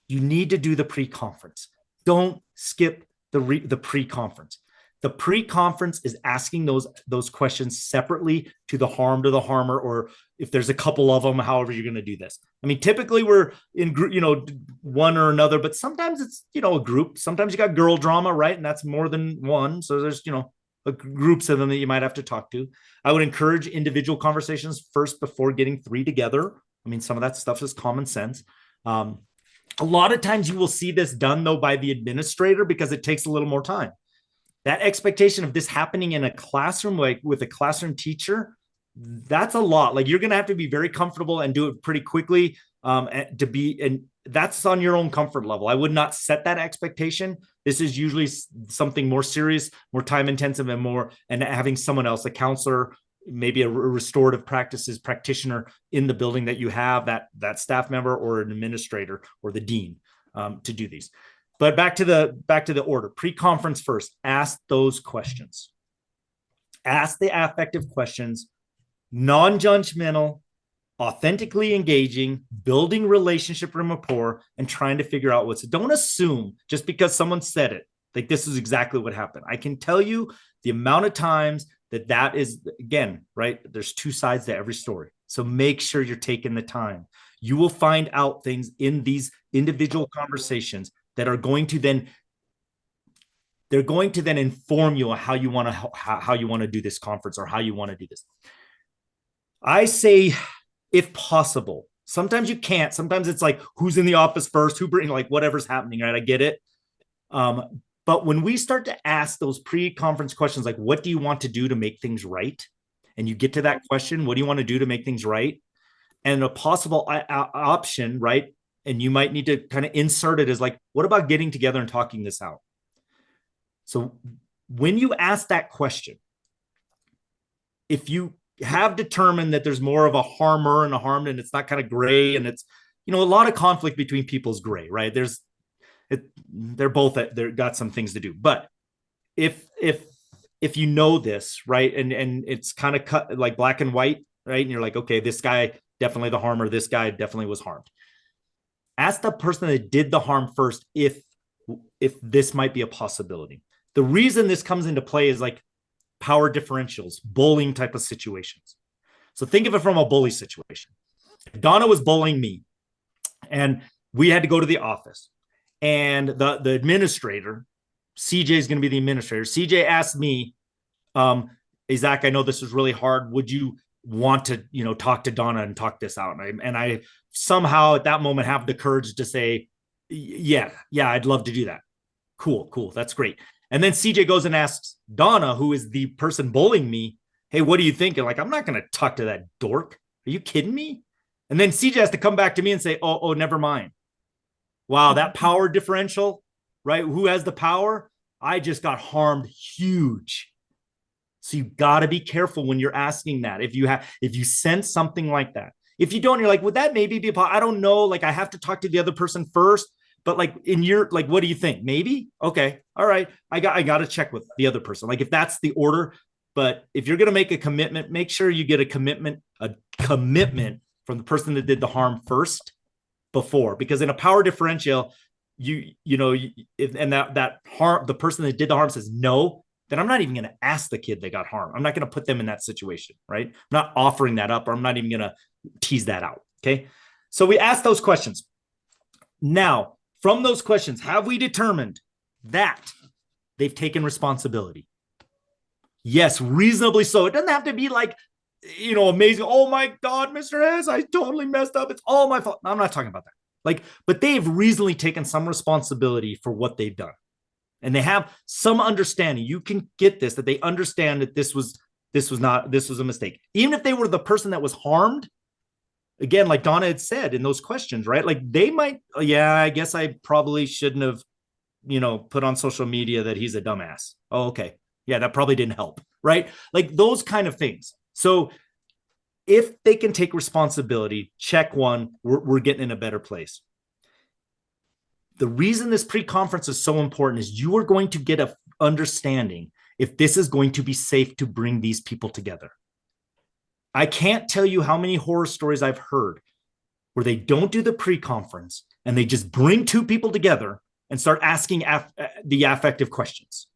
you need to do the pre-conference. Don't skip the pre-conference. The pre-conference is asking those questions separately to the harmer, or if there's a couple of them, however you're going to do this. I mean, typically we're in group, one or another, but sometimes it's, a group. Sometimes you got girl drama, right? And that's more than one. So there's, groups of them that you might have to talk to. I would encourage individual conversations first before getting three together. I mean, some of that stuff is common sense. A lot of times you will see this done though by the administrator because it takes a little more time. That expectation of this happening in a classroom, like with a classroom teacher, that's a lot. Like you're going to have to be very comfortable and do it pretty quickly and that's on your own comfort level. I would not set that expectation. This is usually something more serious, more time intensive, and having someone else, a counselor, maybe a restorative practices practitioner in the building that you have, that staff member or an administrator or the dean to do these. But back to the order. Pre-conference first. Ask those questions. Ask the affective questions, non-judgmental, authentically engaging, building relationship and rapport, and trying to figure out don't assume just because someone said it, like this is exactly what happened. I can tell you the amount of times that is, again, right? There's two sides to every story. So make sure you're taking the time. You will find out things in these individual conversations that are going to then inform you on how you want to do this conference or how you want to do this. I say, if possible, sometimes you can't. Sometimes it's like, who's in the office first, whatever's happening, right? I get it. But when we start to ask those pre-conference questions, like, what do you want to do to make things right? And you get to that question, what do you want to do to make things right? And a possible option, right? And you might need to kind of insert it as like, what about getting together and talking this out? So when you ask that question, if you have determined that there's more of a harmer and a harmed, and it's not kind of gray, and it's, a lot of conflict between people is gray, right? They're got some things to do. But if you know this, right, and it's kind of cut like black and white, right? And you're like, okay, this guy definitely the harmer, this guy definitely was harmed. Ask the person that did the harm first if this might be a possibility. The reason this comes into play is like power differentials, bullying type of situations. So think of it from a bully situation. Donna was bullying me, and we had to go to the office. And the administrator, CJ is going to be the administrator. CJ asked me, hey, Zach, I know this is really hard. Would you want to, talk to Donna and talk this out? And I somehow at that moment have the courage to say, yeah, I'd love to do that. Cool. That's great. And then CJ goes and asks Donna, who is the person bullying me, hey, what do you think? And like, I'm not going to talk to that dork. Are you kidding me? And then CJ has to come back to me and say, oh, never mind. Wow, that power differential, right? Who has the power? I just got harmed huge. So you got to be careful when you're asking that. If you sense something like that, if you don't, you're like, would that maybe be, I don't know. Like, I have to talk to the other person first, but like in your, like, what do you think? Maybe. Okay. All right. I got to check with the other person. Like if that's the order, but if you're going to make a commitment, make sure you get a commitment from the person that did the harm first before, because in a power differential, that harm, the person that did the harm says no, then I'm not even going to ask the kid that got harmed. I'm not going to put them in that situation, right? I'm not offering that up, or I'm not even going to tease that out. Okay. So we ask those questions. Now, from those questions, have we determined that they've taken responsibility? Yes, reasonably so. It doesn't have to be like, amazing. Oh my God, Mr. S, I totally messed up. It's all my fault. I'm not talking about that. Like, but they've reasonably taken some responsibility for what they've done. And they have some understanding. You can get this, that they understand that this was a mistake. Even if they were the person that was harmed, again, like Donna had said in those questions, right? Like they might, I guess I probably shouldn't have, put on social media that he's a dumbass. Oh, okay. Yeah, that probably didn't help, right? Like those kind of things. So if they can take responsibility, check one, we're getting in a better place. The reason this pre-conference is so important is you are going to get an understanding if this is going to be safe to bring these people together. I can't tell you how many horror stories I've heard where they don't do the pre-conference and they just bring two people together and start asking the affective questions.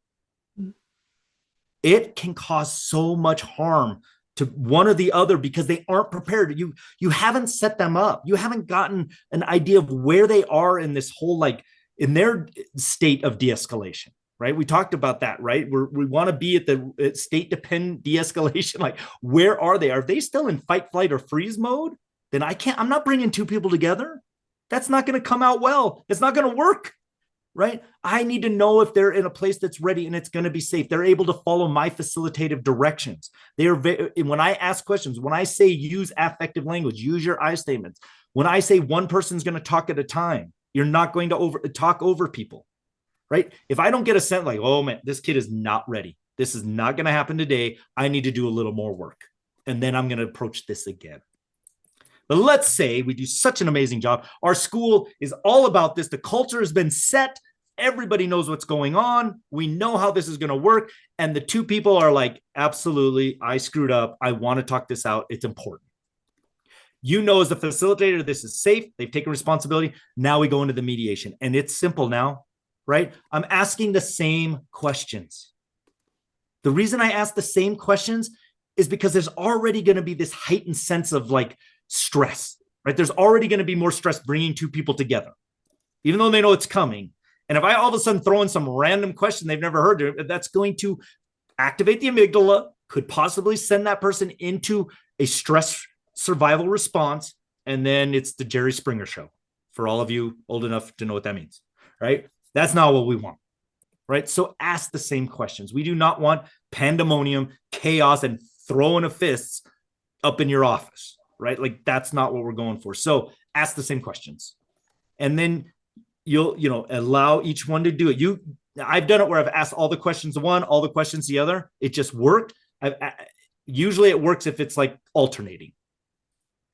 It can cause so much harm to one or the other because they aren't prepared. You haven't set them up. You haven't gotten an idea of where they are in this whole, like in their state of de-escalation, right? We talked about that, right? We want to be at the state dependent de-escalation. Like, where are they? Are they still in fight, flight, or freeze mode? Then I'm not bringing two people together. That's not going to come out well. It's not going to work. Right? I need to know if they're in a place that's ready and it's going to be safe. They're able to follow my facilitative directions. When I ask questions, when I say use affective language, use your I statements. When I say one person's going to talk at a time, you're not going to talk over people, right? If I don't get a sense like, oh man, this kid is not ready. This is not going to happen today. I need to do a little more work. And then I'm going to approach this again. But let's say we do such an amazing job. Our school is all about this. The culture has been set. Everybody knows what's going on. We know how this is going to work. And the two people are like, absolutely, I screwed up. I want to talk this out. It's important. As the facilitator, this is safe. They've taken responsibility. Now we go into the mediation. And it's simple now, right? I'm asking the same questions. The reason I ask the same questions is because there's already going to be this heightened sense of like stress, right? There's already going to be more stress bringing two people together, even though they know it's coming. And if I all of a sudden throw in some random question they've never heard, that's going to activate the amygdala, could possibly send that person into a stress survival response. And then it's the Jerry Springer show for all of you old enough to know what that means, right? That's not what we want, right? So ask the same questions. We do not want pandemonium, chaos, and throwing of fists up in your office, right? Like that's not what we're going for. So ask the same questions. And then you'll allow each one to do it. I've done it where I've asked all the questions to one, all the questions to the other. It just worked. Usually it works if it's like alternating,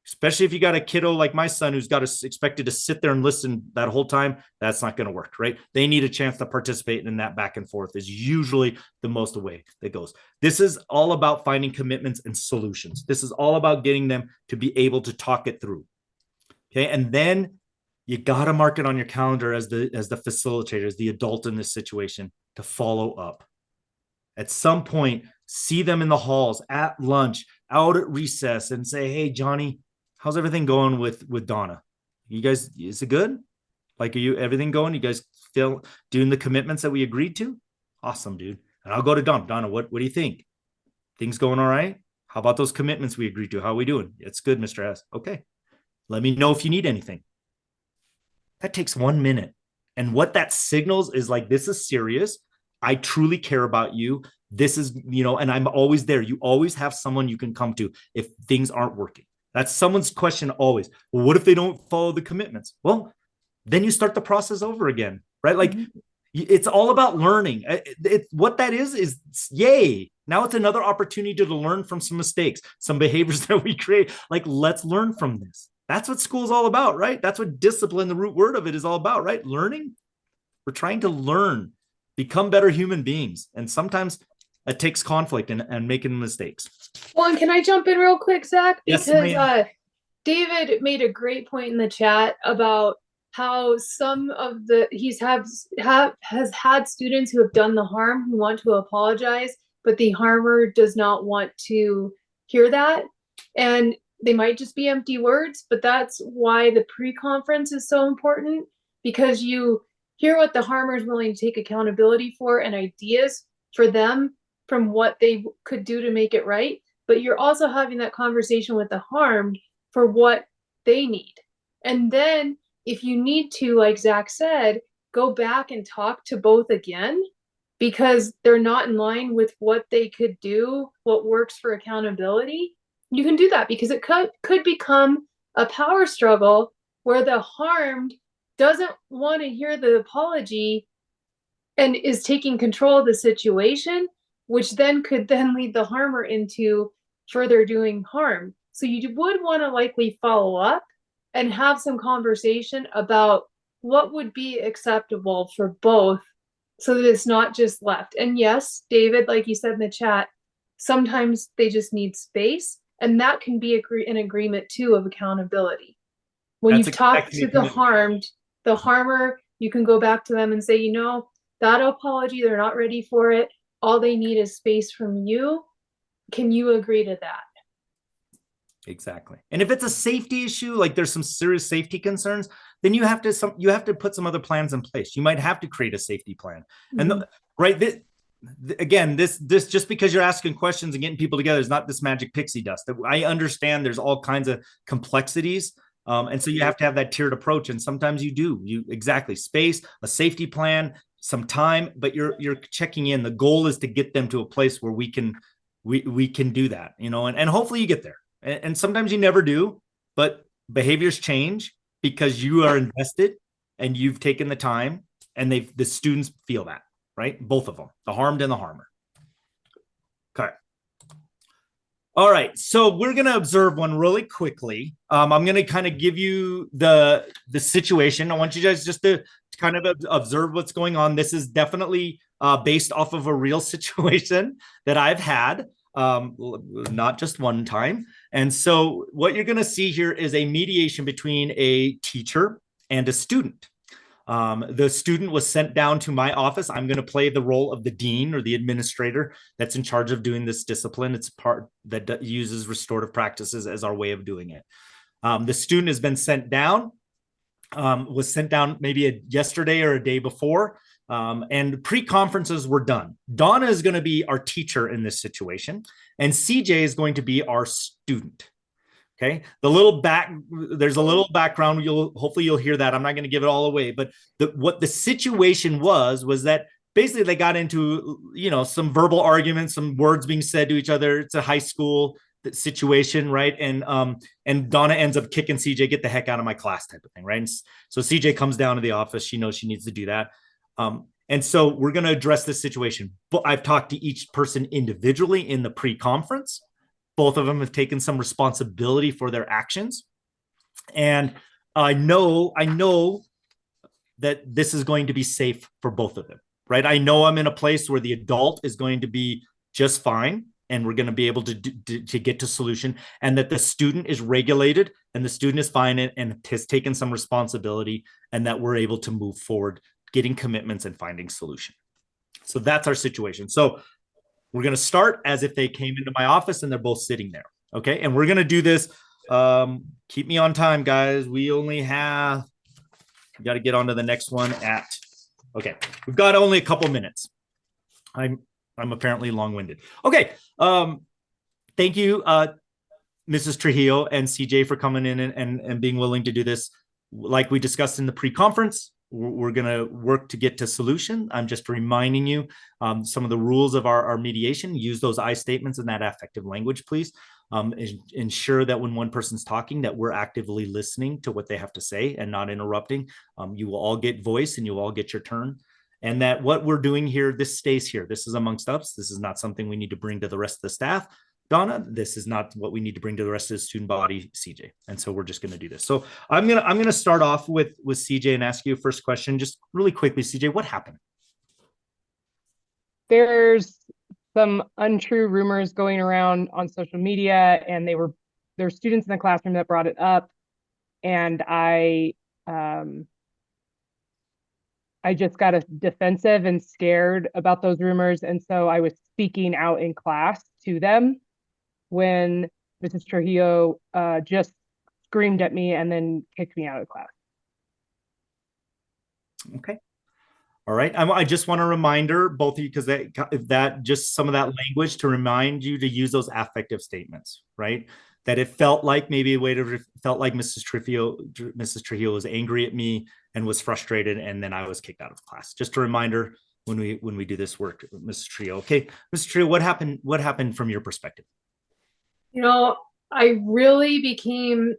especially if you got a kiddo like my son who's expected to sit there and listen that whole time. That's not going to work, right? They need a chance to participate in that back and forth is usually the most way that goes. This is all about finding commitments and solutions. This is all about getting them to be able to talk it through. Okay. And then you got to mark it on your calendar as the facilitator, as the adult in this situation, to follow up. At some point, see them in the halls, at lunch, out at recess, and say, hey, Johnny, how's everything going with Donna? You guys, is it good? Like, everything going? You guys still doing the commitments that we agreed to? Awesome, dude. And I'll go to Donna. Donna, what do you think? Things going all right? How about those commitments we agreed to? How are we doing? It's good, Mr. S. Okay. Let me know if you need anything. That takes 1 minute. And what that signals is like, this is serious. I truly care about you. This is, and I'm always there. You always have someone you can come to if things aren't working. That's someone's question always. Well, what if they don't follow the commitments? Well, then you start the process over again, right? Like, It's all about learning. What that is yay. Now it's another opportunity to learn from some mistakes, some behaviors that we create. Like, let's learn from this. That's what school's all about, right? That's what discipline, the root word of it, is all about, right? Learning. We're trying to learn, become better human beings. And sometimes it takes conflict and making mistakes. Well, and can I jump in real quick, Zach? Yes, Because ma'am. David made a great point in the chat about how some of the has had students who have done the harm who want to apologize, but the harmer does not want to hear that. And they might just be empty words, but that's why the pre-conference is so important, because you hear what the harmer is willing to take accountability for and ideas for them from what they could do to make it right. But you're also having that conversation with the harmed for what they need. And then if you need to, like Zach said, go back and talk to both again, because they're not in line with what they could do, what works for accountability, you can do that, because it could become a power struggle where the harmed doesn't want to hear the apology and is taking control of the situation, which then could then lead the harmer into further doing harm. So you would want to likely follow up and have some conversation about what would be acceptable for both, so that it's not just left. And yes, David, like you said in the chat, sometimes they just need space, and that can be an agreement too of accountability. When That's you've talked exactly to the harmed, the harmer, you can go back to them and say, you know, that apology, they're not ready for it. All they need is space from you. Can you agree to that? Exactly. And if it's a safety issue, like there's some serious safety concerns, then you have to put some other plans in place. You might have to create a safety plan. Mm-hmm. And right, again, this just because you're asking questions and getting people together is not this magic pixie dust. I understand there's all kinds of complexities. And so you have to have that tiered approach. And sometimes you exactly space, a safety plan, some time, but you're checking in. The goal is to get them to a place where we can do that, you know, and hopefully you get there. And sometimes you never do, but behaviors change because you are invested and you've taken the time, and the students feel that, right? Both of them, the harmed and the harmer. Okay. All right. So we're going to observe one really quickly. I'm going to kind of give you the situation. I want you guys just to kind of observe what's going on. This is definitely based off of a real situation that I've had. Not just one time. And so what you're going to see here is a mediation between a teacher and a student. The student was sent down to my office. I'm going to play the role of the dean or the administrator that's in charge of doing this discipline. It's part that uses restorative practices as our way of doing it. The student has been sent down, was sent down maybe yesterday or a day before. And pre-conferences were done. Donna is going to be our teacher in this situation, and CJ is going to be our student. Okay. There's a little background. Hopefully you'll hear that. I'm not going to give it all away, but what the situation was that basically they got into, you know, some verbal arguments, some words being said to each other. It's a high school situation, right? And Donna ends up kicking CJ, get the heck out of my class type of thing, right? And so CJ comes down to the office. She knows she needs to do that. And so we're going to address this situation. But I've talked to each person individually in the pre-conference. Both of them have taken some responsibility for their actions. And I know that this is going to be safe for both of them, right? I know I'm in a place where the adult is going to be just fine, and we're going to be able to get to solution, and that the student is regulated and the student is fine and has taken some responsibility, and that we're able to move forward, getting commitments and finding solution. So that's our situation. So we're going to start as if they came into my office and they're both sitting there. Okay. And we're going to do this. Keep me on time, guys. We only have, got to get on to the next one okay. We've got only a couple minutes. I'm apparently long-winded. Okay. Thank you, Mrs. Trujillo and CJ, for coming in and being willing to do this. Like we discussed in the pre-conference, we're going to work to get to solution. I'm just reminding you some of the rules of our mediation. Use those I statements and that affective language, please. Ensure that when one person's talking, that we're actively listening to what they have to say and not interrupting. You will all get voice and you will all get your turn. and that what we're doing here, this stays here. This is amongst us. This is not something we need to bring to the rest of the staff. Donna, this is not what we need to bring to the rest of the student body, CJ. And so we're just going to do this. So I'm gonna start off with CJ and ask you a first question, just really quickly. CJ, what happened? There's some untrue rumors going around on social media, and there's students in the classroom that brought it up, and I just got defensive and scared about those rumors, and so I was speaking out in class to them when Mrs. Trujillo just screamed at me and then kicked me out of class. Okay. All right. I just want a reminder, both of you, because that just some of that language to remind you to use those affective statements, right? That it felt like maybe a way to felt like Mrs. Trujillo was angry at me and was frustrated, and then I was kicked out of class. Just a reminder when we do this work, Mrs. Trujillo. Okay, Mrs. Trujillo, what happened? What happened from your perspective? You know, I really became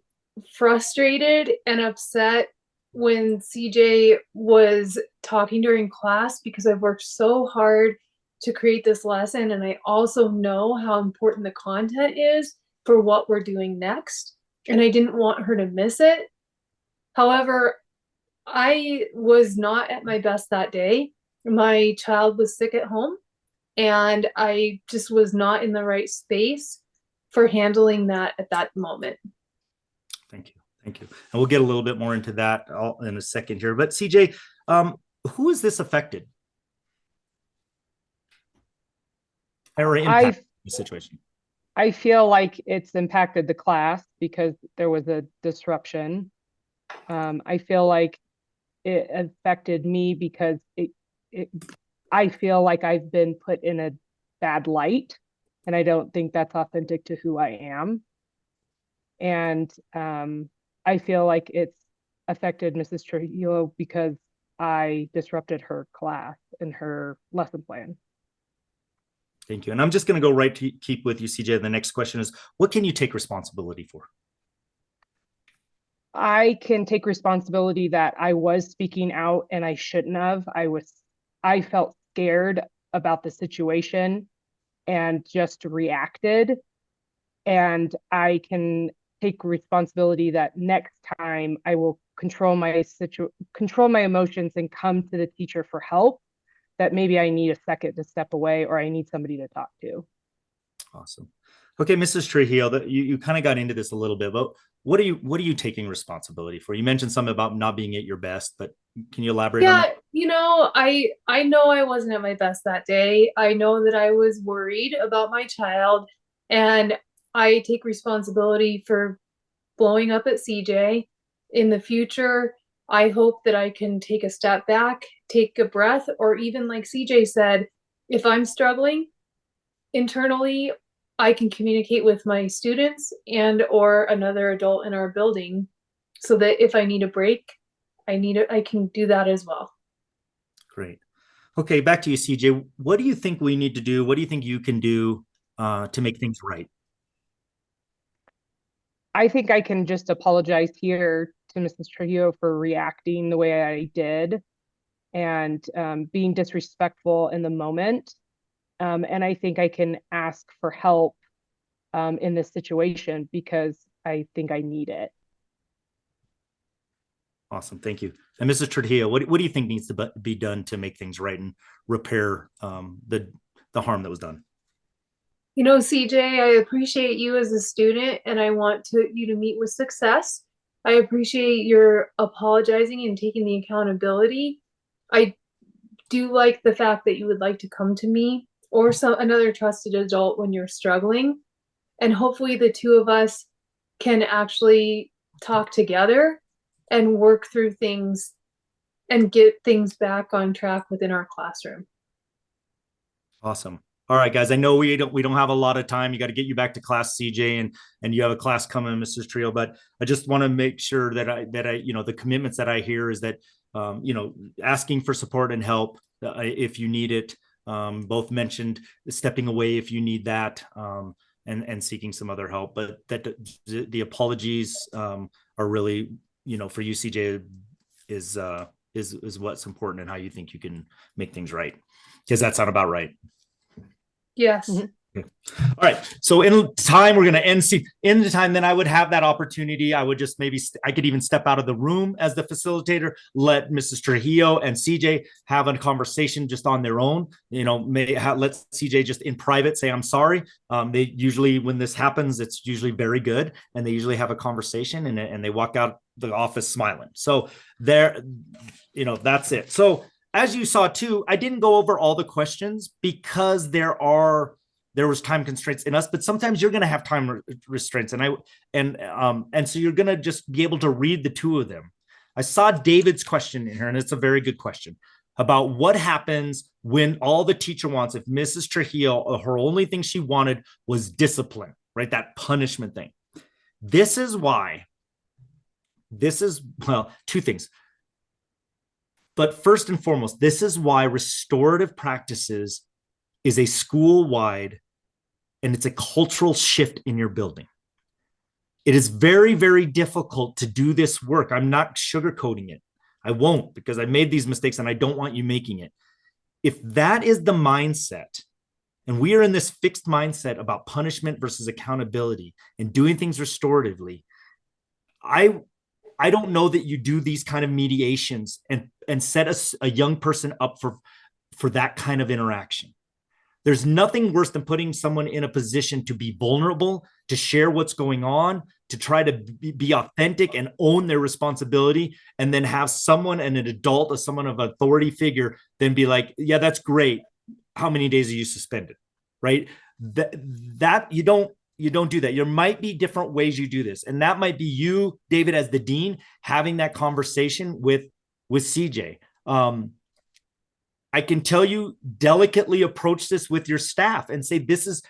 frustrated and upset when CJ was talking during class, because I've worked so hard to create this lesson, and I also know how important the content is for what we're doing next, and I didn't want her to miss it. However, I was not at my best that day. My child was sick at home, and I just was not in the right space for handling that at that moment. Thank you. Thank you. And we'll get a little bit more into that in a second here. But CJ, who is this affected? Or impacted the situation? I feel like it's impacted the class because there was a disruption. I feel like it affected me because I feel like I've been put in a bad light, and I don't think that's authentic to who I am. And I feel like it's affected Mrs. Trujillo because I disrupted her class and her lesson plan. Thank you. And I'm just going to go right to keep with you, CJ. The next question is, what can you take responsibility for? I can take responsibility that I was speaking out and I shouldn't have. I felt scared about the situation and just reacted. And I can take responsibility that next time I will control my emotions and come to the teacher for help, that maybe I need a second to step away or I need somebody to talk to. Awesome. Okay, Mrs. Trujillo, you kind of got into this a little bit, but what are you taking responsibility for? You mentioned something about not being at your best, but can you elaborate on that? You know, I know I wasn't at my best that day. I know that I was worried about my child, and I take responsibility for blowing up at CJ. In the future, I hope that I can take a step back, take a breath, or even like CJ said, if I'm struggling internally, I can communicate with my students and or another adult in our building, so that if I need a break, I can do that as well. Great. Okay, back to you, CJ. What do you think we need to do? What do you think you can do to make things right? I think I can just apologize here to Mrs. Trujillo for reacting the way I did and being disrespectful in the moment. And I think I can ask for help in this situation because I think I need it. Awesome. Thank you. And Mrs. Trujillo, what do you think needs to be done to make things right and repair the harm that was done? You know, CJ, I appreciate you as a student, and I want you to meet with success. I appreciate your apologizing and taking the accountability. I do like the fact that you would like to come to me or another trusted adult when you're struggling. And hopefully the two of us can actually talk together and work through things and get things back on track within our classroom. Awesome. All right, guys. I know we don't have a lot of time. You got to get you back to class, CJ, and you have a class coming, Mrs. Trio. But I just want to make sure that I the commitments that I hear is that asking for support and help if you need it. Both mentioned stepping away if you need that, and seeking some other help. But that the apologies are really, for you, CJ, is is what's important and how you think you can make things right. Does that sound about right? Yes. Mhm. All right. So in time, we're going to end. In the time, then I would have that opportunity. I would just maybe I could even step out of the room as the facilitator, let Mrs. Trujillo and CJ have a conversation just on their own. You know, let CJ just in private say, I'm sorry. They usually, when this happens, it's usually very good. And they usually have a conversation and they walk out the office smiling. So there, you know, that's it. So as you saw too, I didn't go over all the questions because there was time constraints in us, but sometimes you're going to have time restraints. And so you're going to just be able to read the two of them. I saw David's question in here, and it's a very good question about what happens when all the teacher wants, if Mrs. Trujillo, her only thing she wanted was discipline, right? That punishment thing. Well, two things. But first and foremost, this is why restorative practices is a school-wide, and it's a cultural shift in your building. It is very, very difficult to do this work. I'm not sugarcoating it. I won't, because I made these mistakes and I don't want you making it. If that is the mindset, and we are in this fixed mindset about punishment versus accountability and doing things restoratively, I don't know that you do these kind of mediations and set a young person up for that kind of interaction. There's nothing worse than putting someone in a position to be vulnerable, to share what's going on, to try to be authentic and own their responsibility, and then have someone, an adult, or someone of authority figure, then be like, yeah, that's great. How many days are you suspended? Right? That you don't do that. There might be different ways you do this. And that might be you, David, as the dean, having that conversation with CJ. I can tell you, delicately approach this with your staff and say, this is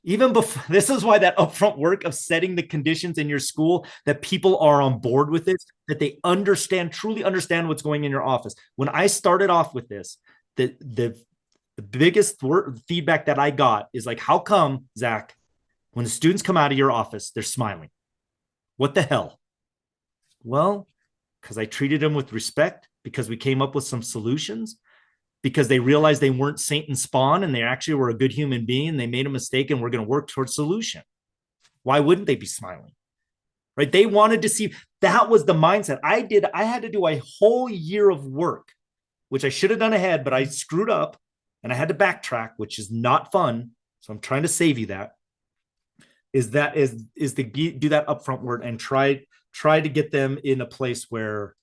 even before, this is why that upfront work of setting the conditions in your school, that people are on board with this, that they truly understand what's going in your office. When I started off with this, the biggest feedback that I got is like, how come, Zach, when the students come out of your office, they're smiling? What the hell? Well, because I treated them with respect, because we came up with some solutions, because they realized they weren't Saint and Spawn and they actually were a good human being and they made a mistake and we're going to work towards solution. Why wouldn't they be smiling? Right? They wanted to see, that was the mindset. I had to do a whole year of work, which I should have done ahead, but I screwed up and I had to backtrack, which is not fun. So I'm trying to save you that. Is to do that upfront work and try to get them in a place where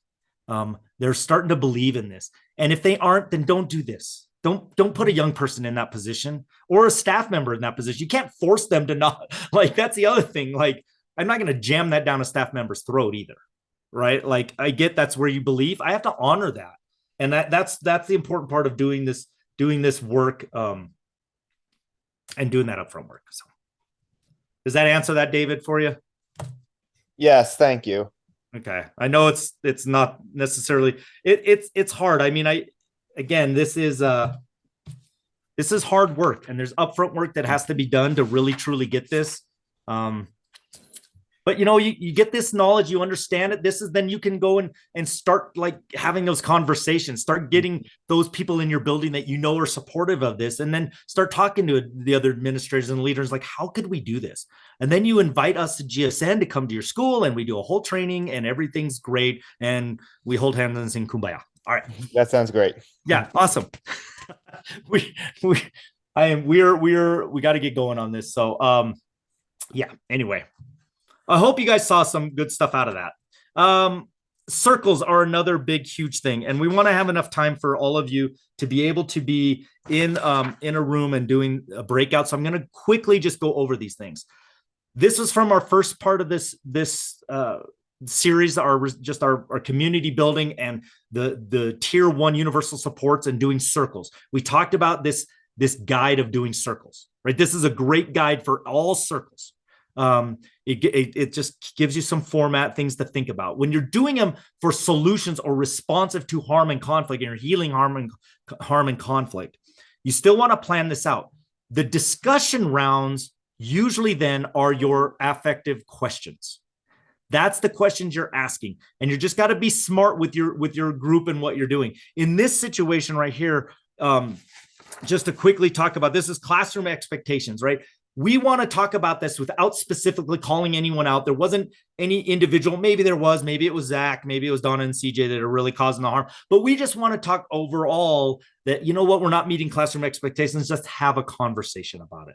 they're starting to believe in this. And if they aren't, then don't do this. Don't put a young person in that position or a staff member in that position. You can't force them to not, like, that's the other thing. Like, I'm not going to jam that down a staff member's throat either. Right? Like, I get that's where you believe. I have to honor that. And that's the important part of doing this work and doing that upfront work. So does that answer that, David, for you? Yes, thank you. Okay. I know it's not necessarily it's hard. I mean, this is hard work, and there's upfront work that has to be done to really truly get this. But you get this knowledge, you understand it. Then you can go and start like having those conversations, start getting those people in your building that are supportive of this, and then start talking to the other administrators and leaders, like, how could we do this? And then you invite us to GSN to come to your school, and we do a whole training, and everything's great, and we hold hands and sing Kumbaya. All right. That sounds great. Yeah, awesome. we got to get going on this. So yeah, anyway. I hope you guys saw some good stuff out of that. Circles are another big, huge thing. And we want to have enough time for all of you to be able to be in a room and doing a breakout. So I'm going to quickly just go over these things. This was from our first part of this series, our community building and the tier 1 universal supports and doing circles. We talked about this guide of doing circles, right? This is a great guide for all circles. It just gives you some format, things to think about when you're doing them for solutions or responsive to harm and conflict, and you're healing harm and conflict. You still want to plan this out. The discussion rounds usually then are your affective questions. That's the questions you're asking. And you just got to be smart with your group and what you're doing. In this situation right here, just to quickly talk about, this is classroom expectations, right? We want to talk about this without specifically calling anyone out. There wasn't any individual. Maybe there was, maybe it was Zach, maybe it was Donna and CJ that are really causing the harm. But we just want to talk overall that, you know what, we're not meeting classroom expectations. Just have a conversation about it.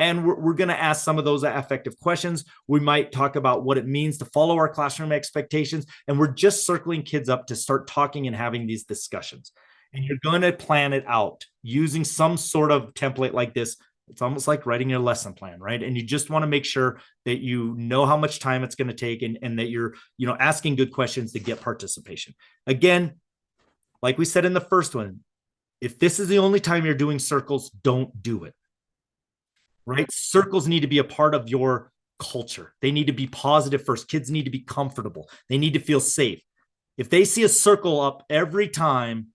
And we're going to ask some of those affective questions. We might talk about what it means to follow our classroom expectations. And we're just circling kids up to start talking and having these discussions. And you're going to plan it out using some sort of template like this. It's almost like writing your lesson plan, right? And you just want to make sure that you know how much time it's going to take and that you're, asking good questions to get participation. Again, like we said in the first one, if this is the only time you're doing circles, don't do it, right? Circles need to be a part of your culture. They need to be positive first. Kids need to be comfortable. They need to feel safe. If they see a circle up every time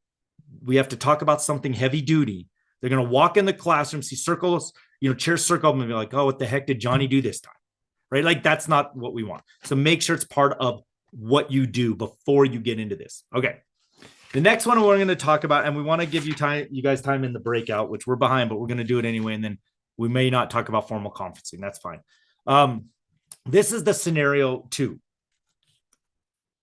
we have to talk about something heavy duty, they're going to walk in the classroom, see circles, chairs circle up and be like, oh, what the heck did Johnny do this time? Right? Like, that's not what we want. So make sure it's part of what you do before you get into this. Okay. The next one we're going to talk about, and we want to give you guys time in the breakout, which we're behind, but we're going to do it anyway. And then we may not talk about formal conferencing. That's fine. This is the scenario 2.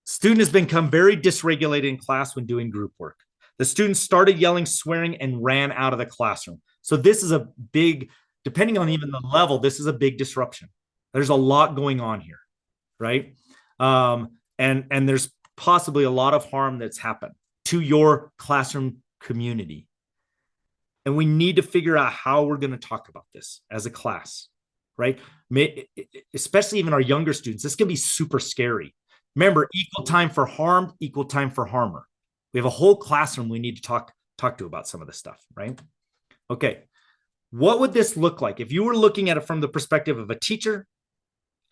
Student has become very dysregulated in class when doing group work. The student started yelling, swearing, and ran out of the classroom. So this is a big, depending on even the level, this is a big disruption. There's a lot going on here, right? And there's possibly a lot of harm that's happened to your classroom community. And we need to figure out how we're going to talk about this as a class, right? Especially even our younger students. This can be super scary. Remember, equal time for harmed, equal time for harmer. We have a whole classroom we need to talk to about some of this stuff, right? Okay. What would this look like if you were looking at it from the perspective of a teacher,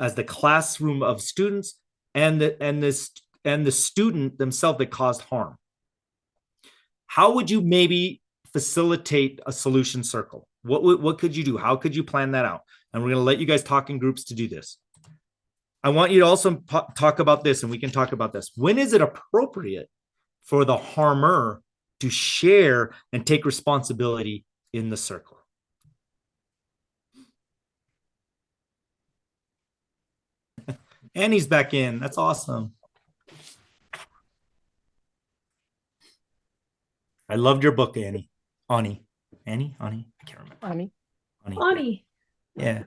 as the classroom of students, and the student themselves that caused harm? How would you maybe facilitate a solution circle? What could you do? How could you plan that out? And we're going to let you guys talk in groups to do this. I want you to also talk about this, and we can talk about this. When is it appropriate for the harmer to share and take responsibility in the circle? Annie's back in. That's awesome. I loved your book, Annie. Annie? I can't remember. Ani. Yeah.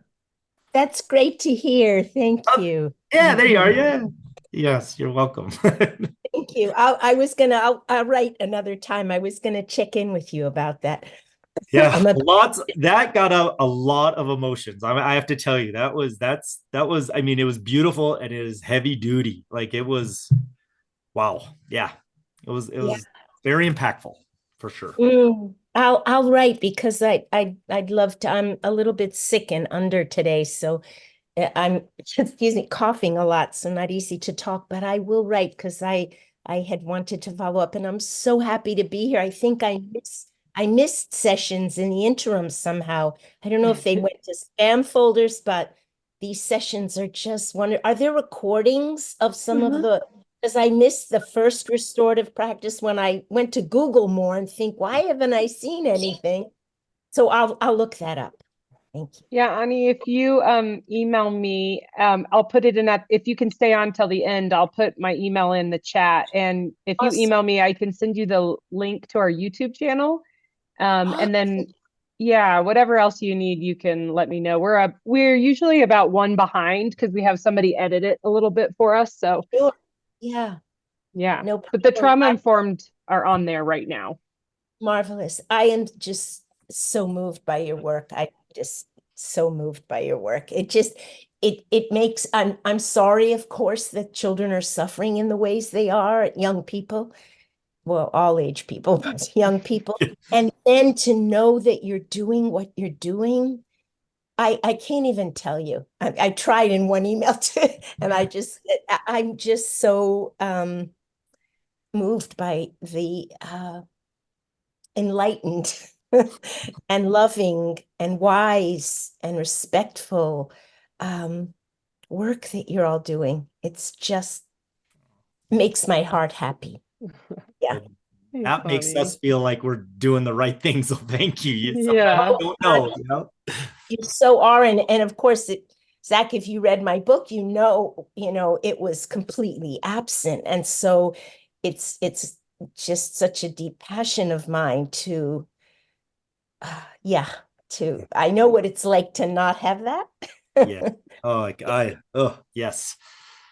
That's great to hear. Thank you. Yeah, there you are. Yeah. Yes, you're welcome. Thank you. I'll write another time. I was gonna check in with you about that. Yeah, that got a lot of emotions. I have to tell you, that was, I mean, it was beautiful and it is heavy duty. Like, it was, wow. Yeah. It was very impactful for sure. I'll write, because I'd love to. I'm a little bit sick and under today, so I'm, excuse me, coughing a lot, so not easy to talk, but I will write, because I had wanted to follow up, and I'm so happy to be here. I think I missed sessions in the interim somehow. I don't know if they went to spam folders, but these sessions are just wonderful. Are there recordings of some of the, because I missed the first restorative practice when I went to Google more and think, why haven't I seen anything? So I'll look that up. Thank you. Yeah, Ani, if you email me, I'll put it in that. If you can stay on till the end, I'll put my email in the chat. And if you email me, I can send you the link to our YouTube channel. And then, yeah, whatever else you need, you can let me know. We're usually about one behind because we have somebody edit it a little bit for us. So Sure. Yeah. yeah, No but the problem. trauma informed are on there right now. Marvelous. I am just so moved by your work. I just so moved by your work. It makes, I'm sorry, of course, that children are suffering in the ways they are, young people. Well, all age people, but young people. And then to know that you're doing what you're doing, I can't even tell you. I tried in one email too, and I'm just so moved by the enlightened and loving and wise and respectful work that you're all doing. It's just makes my heart happy. Yeah. That makes us feel like we're doing the right thing. So thank you. Yeah. I don't know, you know? You so are, and of course, Zach, if you read my book, it was completely absent, and so it's just such a deep passion of mine to, yeah, I know what it's like to not have that. Yeah. Oh, oh, yes.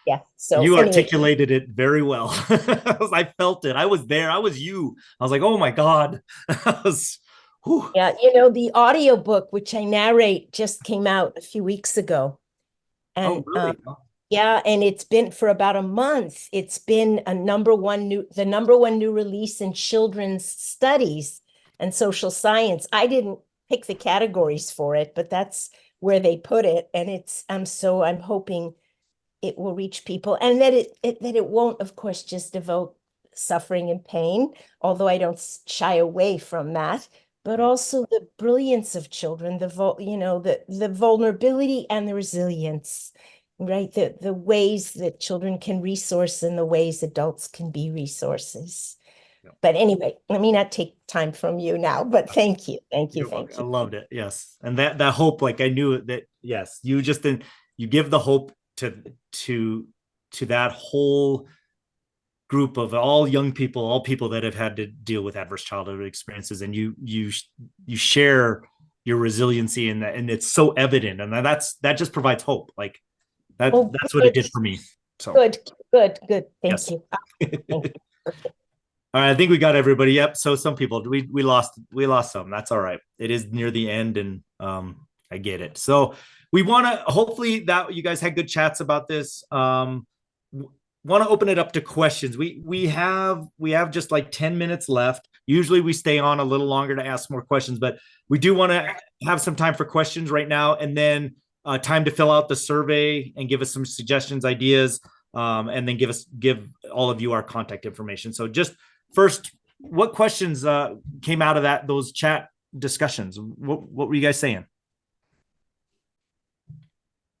Yeah. So You anyway, articulated it very well. I felt it. I was there. I was you. I was like, oh my God. I was, whew. yeah, the audiobook, which I narrate, just came out a few weeks ago. Oh, And really? yeah, and it's been for about a month. It's been the number one new release in children's studies and social science. I didn't pick the categories for it, but that's where they put it. And I'm hoping it will reach people, and that it won't, of course, just evoke suffering and pain, although I don't shy away from that, but also the brilliance of children, the vulnerability and the resilience, right? The ways that children can resource and the ways adults can be resources. Yep. But anyway, let me not take time from you now, but thank you. Thank you. I loved it. Yes. And that hope, like I knew that, yes, you give the hope to that whole group of all young people, all people that have had to deal with adverse childhood experiences, and you share your resiliency in that, and it's so evident, and that just provides hope. Like that's what it did for me. So good. Thank yes. you. Thank you. All right, I think we got everybody. Yep. So some people we lost some. That's all right. It is near the end, and I get it. So we want to hopefully that you guys had good chats about this. Want to open it up to questions. We have just like 10 minutes left. Usually we stay on a little longer to ask more questions, but we do want to have some time for questions right now, and then time to fill out the survey and give us some suggestions, ideas, and then give all of you our contact information. So just first, what questions came out of those chat discussions? What were you guys saying?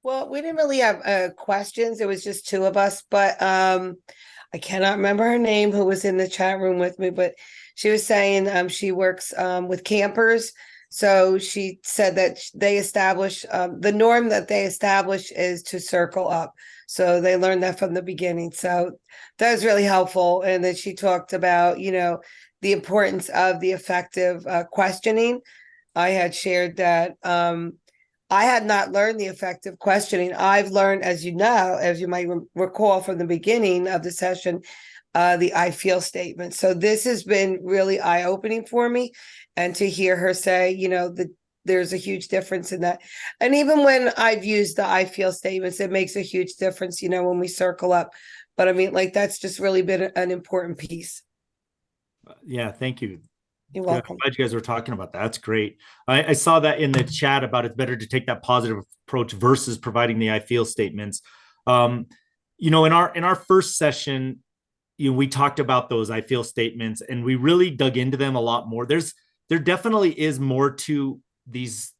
Well, we didn't really have questions. It was just two of us, but I cannot remember her name who was in the chat room with me, but she was saying she works with campers. So she said that they establish the norm that they establish is to circle up. So they learned that from the beginning. So that was really helpful. And then she talked about, the importance of the effective questioning. I had shared that I had not learned the effective questioning. I've learned, as you might recall from the beginning of the session, the I feel statement. So this has been really eye-opening for me. And to hear her say, there's a huge difference in that. And even when I've used the I feel statements, it makes a huge difference, when we circle up. But I mean, that's just really been an important piece. Yeah, thank you. You're welcome. I'm glad you guys were talking about that. That's great. I saw that in the chat about it's better to take that positive approach versus providing the I feel statements. In our first session, we talked about those I feel statements, and we really dug into them a lot more. There definitely is more to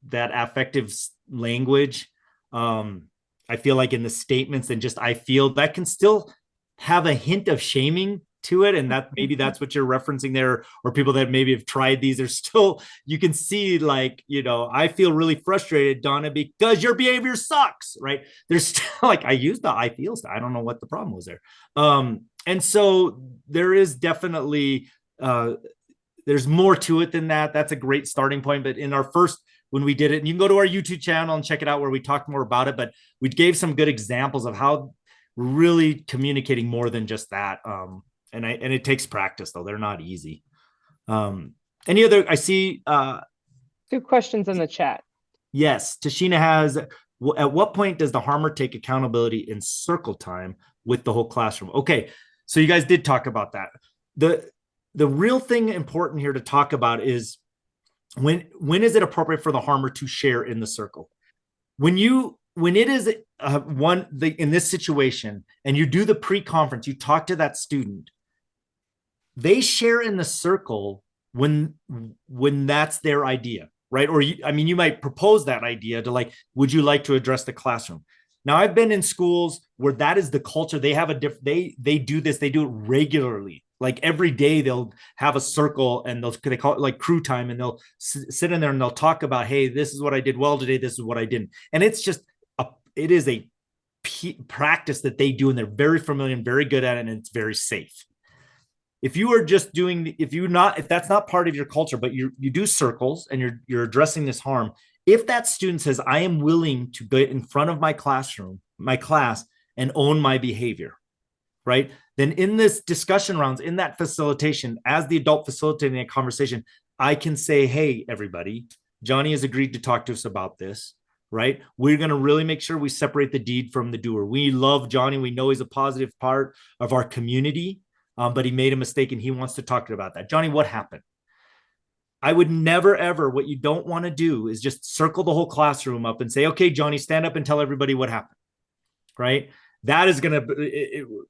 that affective language. I feel like in the statements than just I feel, that can still have a hint of shaming to it, and that maybe that's what you're referencing there, or people that maybe have tried these are still, you can see I feel really frustrated, Donna, because your behavior sucks, right? There's still I used the I feel, I don't know what the problem was there. And so there is definitely there's more to it than that. That's a great starting point. But in our first, when we did it, and you can go to our YouTube channel and check it out where we talked more about it, but we gave some good examples of how we're really communicating more than just that. And it takes practice, though. They're not easy. Any other, I see. Two questions in the chat. Yes. Tashina has, at what point does the harmer take accountability in circle time with the whole classroom? Okay. So you guys did talk about that. The real thing important here to talk about is when is it appropriate for the harmer to share in the circle? When it is in this situation and you do the pre-conference, you talk to that student, they share in the circle when that's their idea, right? Or you might propose that idea to would you like to address the classroom? Now, I've been in schools where that is the culture. They have a different, they do this, they do it regularly. Like every day they'll have a circle and they call it like crew time, and they'll sit in there and they'll talk about, hey, this is what I did well today, this is what I didn't. And it's just it is a practice that they do, and they're very familiar and very good at it, and it's very safe. If you are just doing, if that's not part of your culture, but you do circles and you're addressing this harm, if that student says, I am willing to get in front of my class, and own my behavior, right? Then in this discussion rounds, in that facilitation, as the adult facilitating a conversation, I can say, hey, everybody, Johnny has agreed to talk to us about this, right? We're going to really make sure we separate the deed from the doer. We love Johnny. We know he's a positive part of our community, but he made a mistake and he wants to talk to you about that. Johnny, what happened? I would never, ever, what you don't want to do is just circle the whole classroom up and say, okay, Johnny, stand up and tell everybody what happened, right? That is going to,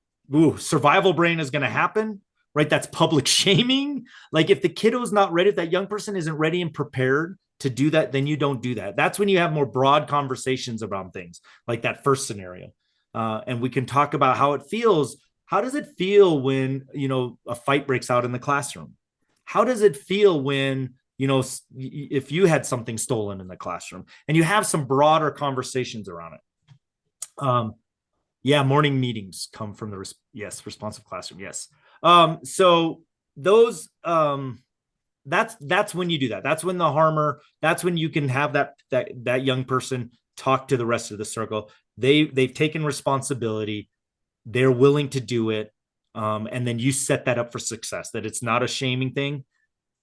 survival brain is going to happen, right? That's public shaming. Like if the kiddo's not ready, if that young person isn't ready and prepared to do that, then you don't do that. That's when you have more broad conversations around things like that first scenario. And we can talk about how it feels. How does it feel when, a fight breaks out in the classroom? How does it feel when, if you had something stolen in the classroom, and you have some broader conversations around it? Morning meetings come from the responsive classroom. Yes. So those, that's when you do that. That's when the harmer, that's when you can have that young person talk to the rest of the circle. They've taken responsibility. They're willing to do it. And then you set that up for success, that it's not a shaming thing,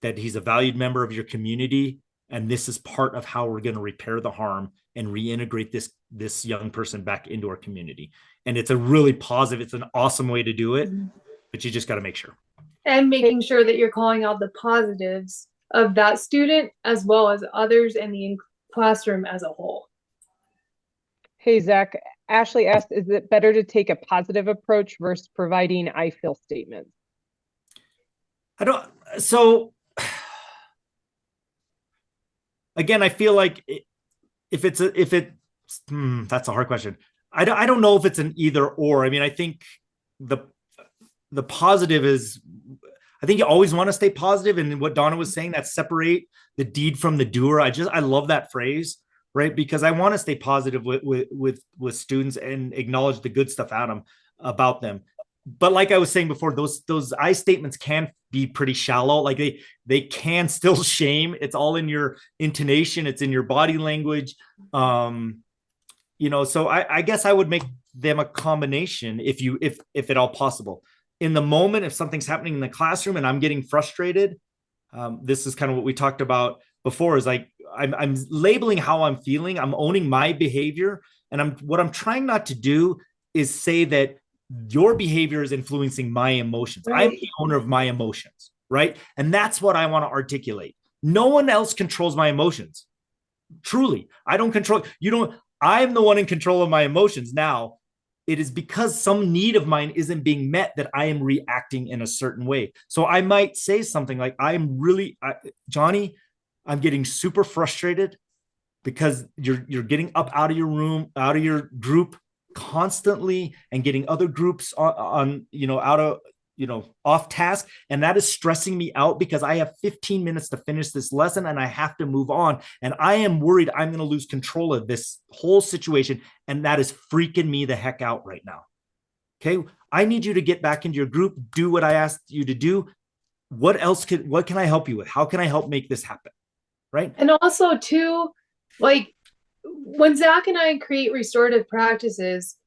that he's a valued member of your community. And this is part of how we're going to repair the harm and reintegrate this young person back into our community. And it's a really positive, it's an awesome way to do it, but you just got to make sure. And making sure that you're calling out the positives of that student as well as others in the classroom as a whole. Hey, Zach, Ashley asked, is it better to take a positive approach versus providing I feel statements? Again, I feel like that's a hard question. I don't know if it's an either or. I mean, I think the positive is, I think you always want to stay positive. And what Donna was saying, that separate the deed from the doer. I love that phrase, right? Because I want to stay positive with students and acknowledge the good stuff about them. But like I was saying before, those I statements can be pretty shallow. Like they can still shame. It's all in your intonation. It's in your body language. So I guess I would make them a combination if at all possible. In the moment, if something's happening in the classroom and I'm getting frustrated, this is kind of what we talked about before, is like I'm labeling how I'm feeling. I'm owning my behavior. And what I'm trying not to do is say that your behavior is influencing my emotions. Right. I'm the owner of my emotions, right? And that's what I want to articulate. No one else controls my emotions. Truly, I don't control. I'm the one in control of my emotions. Now, it is because some need of mine isn't being met that I am reacting in a certain way. So I might say something like, Johnny, I'm getting super frustrated because you're getting up out of your room, out of your group constantly, and getting other groups off task. And that is stressing me out because I have 15 minutes to finish this lesson and I have to move on. And I am worried I'm going to lose control of this whole situation. And that is freaking me the heck out right now. Okay. I need you to get back into your group, do what I asked you to do. What can I help you with? How can I help make this happen? Right. And also too, like when Zach and I create restorative practices,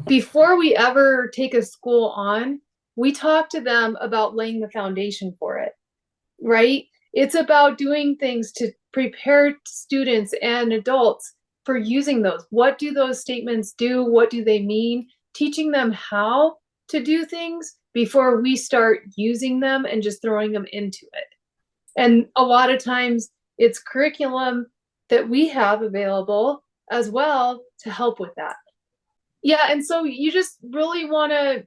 before we ever take a school on, we talk to them about laying the foundation for it, right? It's about doing things to prepare students and adults for using those. What do those statements do? What do they mean? Teaching them how to do things before we start using them and just throwing them into it. And a lot of times it's curriculum that we have available as well to help with that. Yeah, and so you just really want to,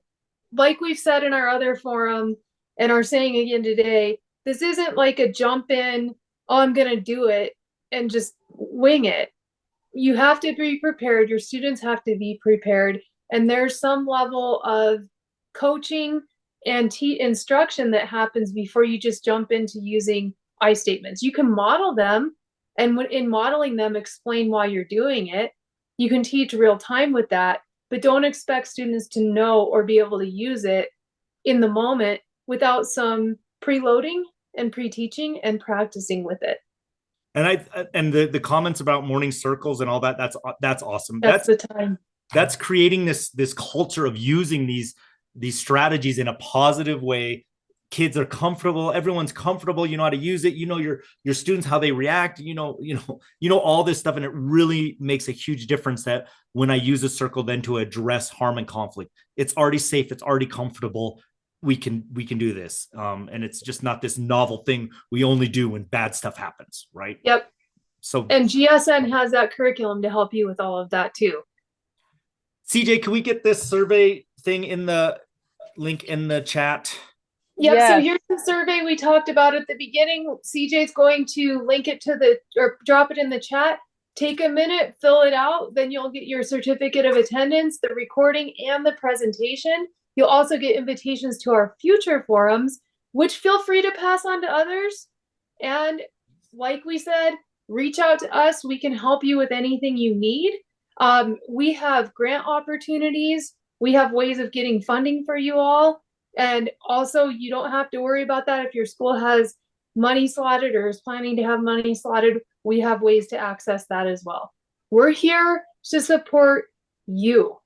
like we've said in our other forum and are saying again today, this isn't like a jump in, oh, I'm going to do it and just wing it. you have to be prepared. Your students have to be prepared. And there's some level of coaching and instruction that happens before you just jump into using I statements. You can model them, and in modeling them, explain why you're doing it. You can teach real time with that, but don't expect students to know or be able to use it in the moment without some preloading and pre-teaching and practicing with it. And the comments about morning circles and all that, that's awesome. That's the time. That's creating this culture of using these strategies in a positive way. Kids are comfortable, everyone's comfortable, you know how to use it, you know your students, how they react, you know all this stuff. And it really makes a huge difference that when I use a circle then to address harm and conflict, it's already safe, it's already comfortable. We can do this. And it's just not this novel thing we only do when bad stuff happens, right? Yep. So, and GSN has that curriculum to help you with all of that too. CJ, can we get this survey thing in the link in the chat? Yep. Yes. So here's the survey we talked about at the beginning. CJ's going to link it to or drop it in the chat. Take a minute, fill it out, then you'll get your certificate of attendance, the recording, and the presentation. You'll also get invitations to our future forums, which feel free to pass on to others. And like we said, reach out to us. We can help you with anything you need. We have grant opportunities. We have ways of getting funding for you all. And also, you don't have to worry about that if your school has money slotted or is planning to have money slotted. We have ways to access that as well. We're here to support you.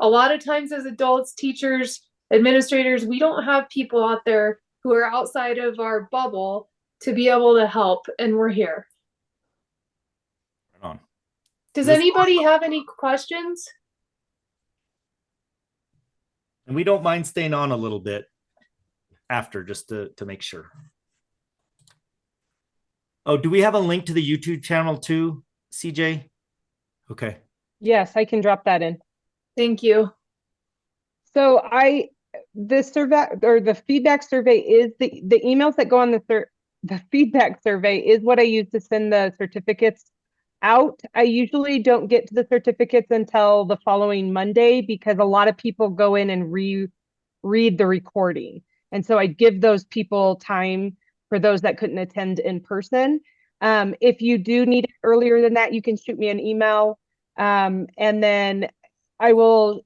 A lot of times as adults, teachers, administrators, we don't have people out there who are outside of our bubble to be able to help, and we're here. Right on. Does anybody have any questions? And we don't mind staying on a little bit after, just to make sure. Oh, do we have a link to the YouTube channel too, CJ? Okay. Yes, I can drop that in. Thank you. So the survey or the feedback survey is the emails that go on the feedback survey is what I use to send the certificates out. I usually don't get to the certificates until the following Monday because a lot of people go in and read the recording. And so I give those people time for those that couldn't attend in person. If you do need it earlier than that, you can shoot me an email. And then you will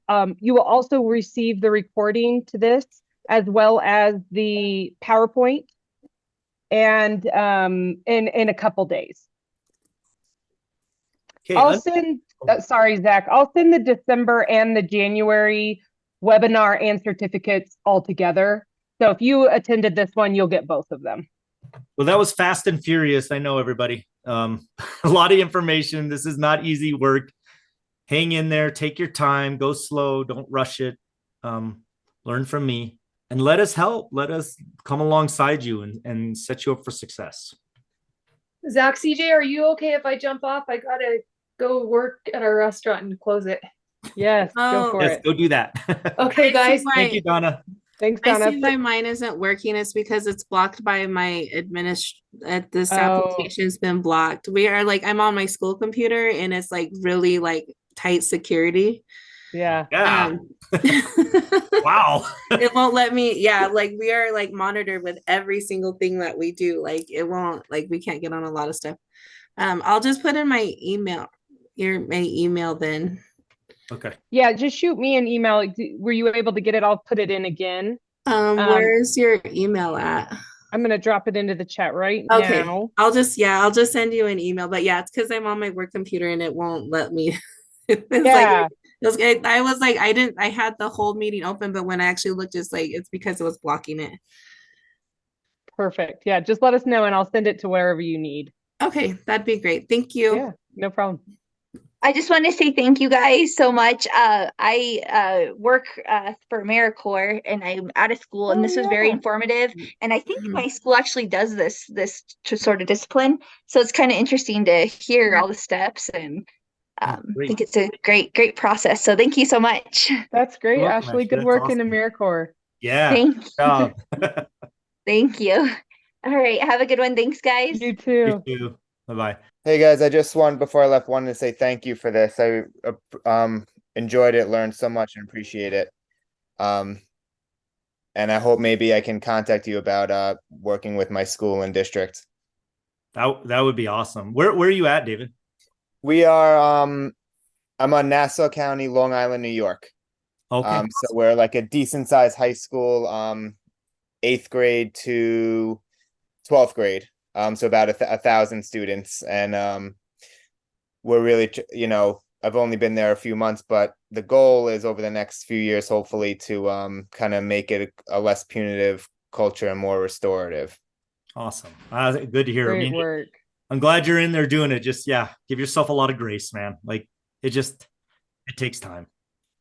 also receive the recording to this as well as the PowerPoint and in a couple days. Okay. I'll send, sorry, Zach, I'll send the December and the January webinar and certificates all together. So if you attended this one, you'll get both of them. Well, that was fast and furious. I know, everybody. A lot of information. This is not easy work. Hang in there, take your time, go slow, don't rush it. Learn from me and let us help. Let us come alongside you and set you up for success. Zach, CJ, are you okay if I jump off? I gotta go work at our restaurant and close it. Yes, go for Yes, it. go do that. Okay, guys. Thank you, Donna. Thanks, I Donna. see why mine isn't working. It's because it's blocked by my this Oh. application's been blocked. I'm on my school computer and it's like really like tight security. Yeah. Yeah. Wow. It won't let me. Yeah, like we are like monitored with every single thing that we do. Like it won't, like we can't get on a lot of stuff. I'll just put in my email. My email then. Okay. Yeah, just shoot me an email. Were you able to get it? I'll put it in again. Where's your email at? I'm gonna drop it into the chat right Okay. now. I'll just send you an email. But yeah, it's because I'm on my work computer and it won't let me. Yeah. I was like, I had the whole meeting open, but when I actually looked, it's because it was blocking it. Perfect. Yeah, just let us know and I'll send it to wherever you need. Okay, that'd be great. Thank you. Yeah, no problem. I just want to say thank you guys so much. I work for AmeriCorps and I'm out of school, and this was very informative. And I think my school actually does this sort of discipline. So it's kind of interesting to hear all the steps, and I think it's a great process. So thank you so much. That's great, You're welcome, Ashley. Ashley. Good That's work in awesome. AmeriCorps. Yeah. Thank Good job. Thank you. All right. Have a good one. Thanks, guys. You too. You too. Bye-bye. Hey guys, I just before I left, wanted to say thank you for this. I enjoyed it, learned so much, and appreciate it. Um, and I hope maybe I can contact you about working with my school and district. That would be awesome. Where are you at, David? We are I'm on Nassau County, Long Island, New York. Okay. So we're like a decent sized high school, 8th grade to 12th grade. So about 1,000 students, and we're really, I've only been there a few months, but the goal is over the next few years, hopefully, to kind of make it a less punitive culture and more restorative. Awesome. Good to hear. Great work. I'm glad you're in there doing it. Just, yeah, give yourself a lot of grace, man. Like it takes time.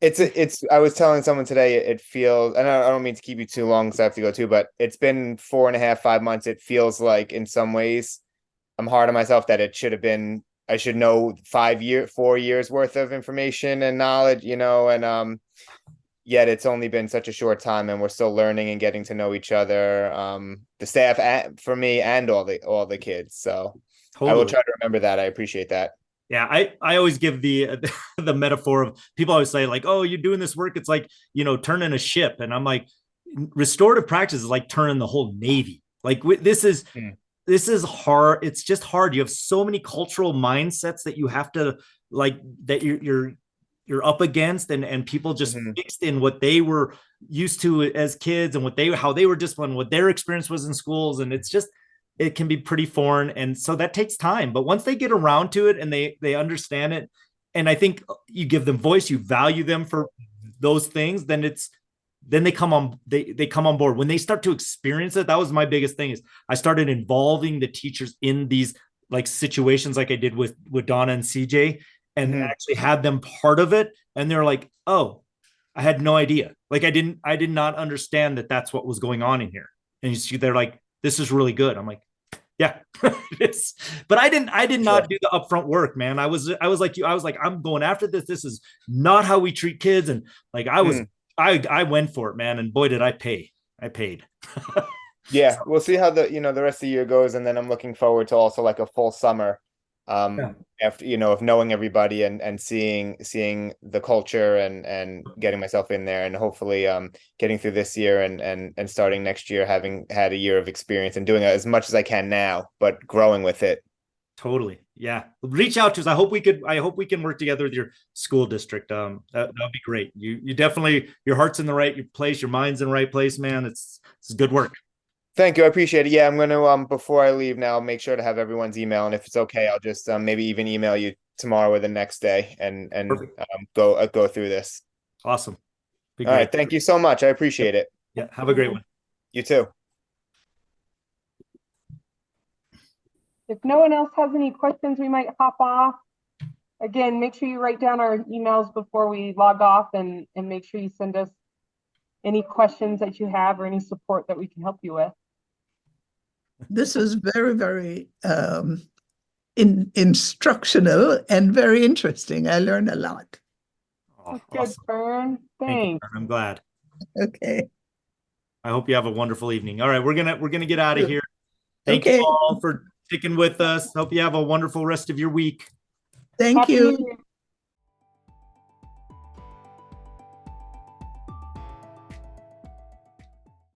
I was telling someone today, it feels, and I don't mean to keep you too long because I have to go too, but it's been 4.5, 5 months. It feels like in some ways I'm hard on myself that I should know 4 years worth of information and knowledge, and yet it's only been such a short time and we're still learning and getting to know each other, the staff for me and all the kids. So Totally. I will try to remember that. I appreciate that. Yeah, I always give the the metaphor of, people always say like, oh, you're doing this work, it's like, turning a ship. And I'm like, restorative practice is like turning the whole Navy. Like this is hard. It's just hard. You have so many cultural mindsets that you have to, like, that you're up against, and people just fixed in what they were used to as kids and how they were disciplined, what their experience was in schools. And it can be pretty foreign. And so that takes time, but once they get around to it and they understand it, and I think you give them voice, you value them for those things, then they come on board. When they start to experience it, that was my biggest thing, is I started involving the teachers in these like situations like I did with Donna and CJ, and actually had them part of it. And they're like, oh, I had no idea. Like I did not understand that that's what was going on in here. And you see, they're like, this is really good. I'm like, yeah, but I did not do the upfront work, man. I was like you. I was like, I'm going after this. This is not how we treat kids. And like, I went for it, man. And boy, did I pay. I paid. Yeah, we'll see how the rest of the year goes, and then I'm looking forward to also like a full summer, after of knowing everybody and seeing the culture and getting myself in there, and hopefully getting through this year and starting next year having had a year of experience and doing it as much as I can now, but growing with it. Totally. Yeah. Reach out to us. I hope we can work together with your school district. That would be great. You definitely, your heart's in the right place, your mind's in the right place, man. It's good work. Thank you. I appreciate it. Yeah, I'm going to, before I leave now, make sure to have everyone's email. And if it's okay, I'll just maybe even email you tomorrow or the next day and go through this. Awesome. All right. Thank you so much. I appreciate it. Yeah. Have a great one. You too. If no one else has any questions, we might hop off. Again, make sure you write down our emails before we log off, and make sure you send us any questions that you have or any support that we can help you with. This was very, very instructional and very interesting. I learned a lot. Oh, Good, awesome. Fern. Thanks. You, I'm glad. Okay. I hope you have a wonderful evening. All right, we're gonna get out of here. Thank you all for sticking with us. Hope you have a wonderful rest of your week. Thank Happy you. New Year.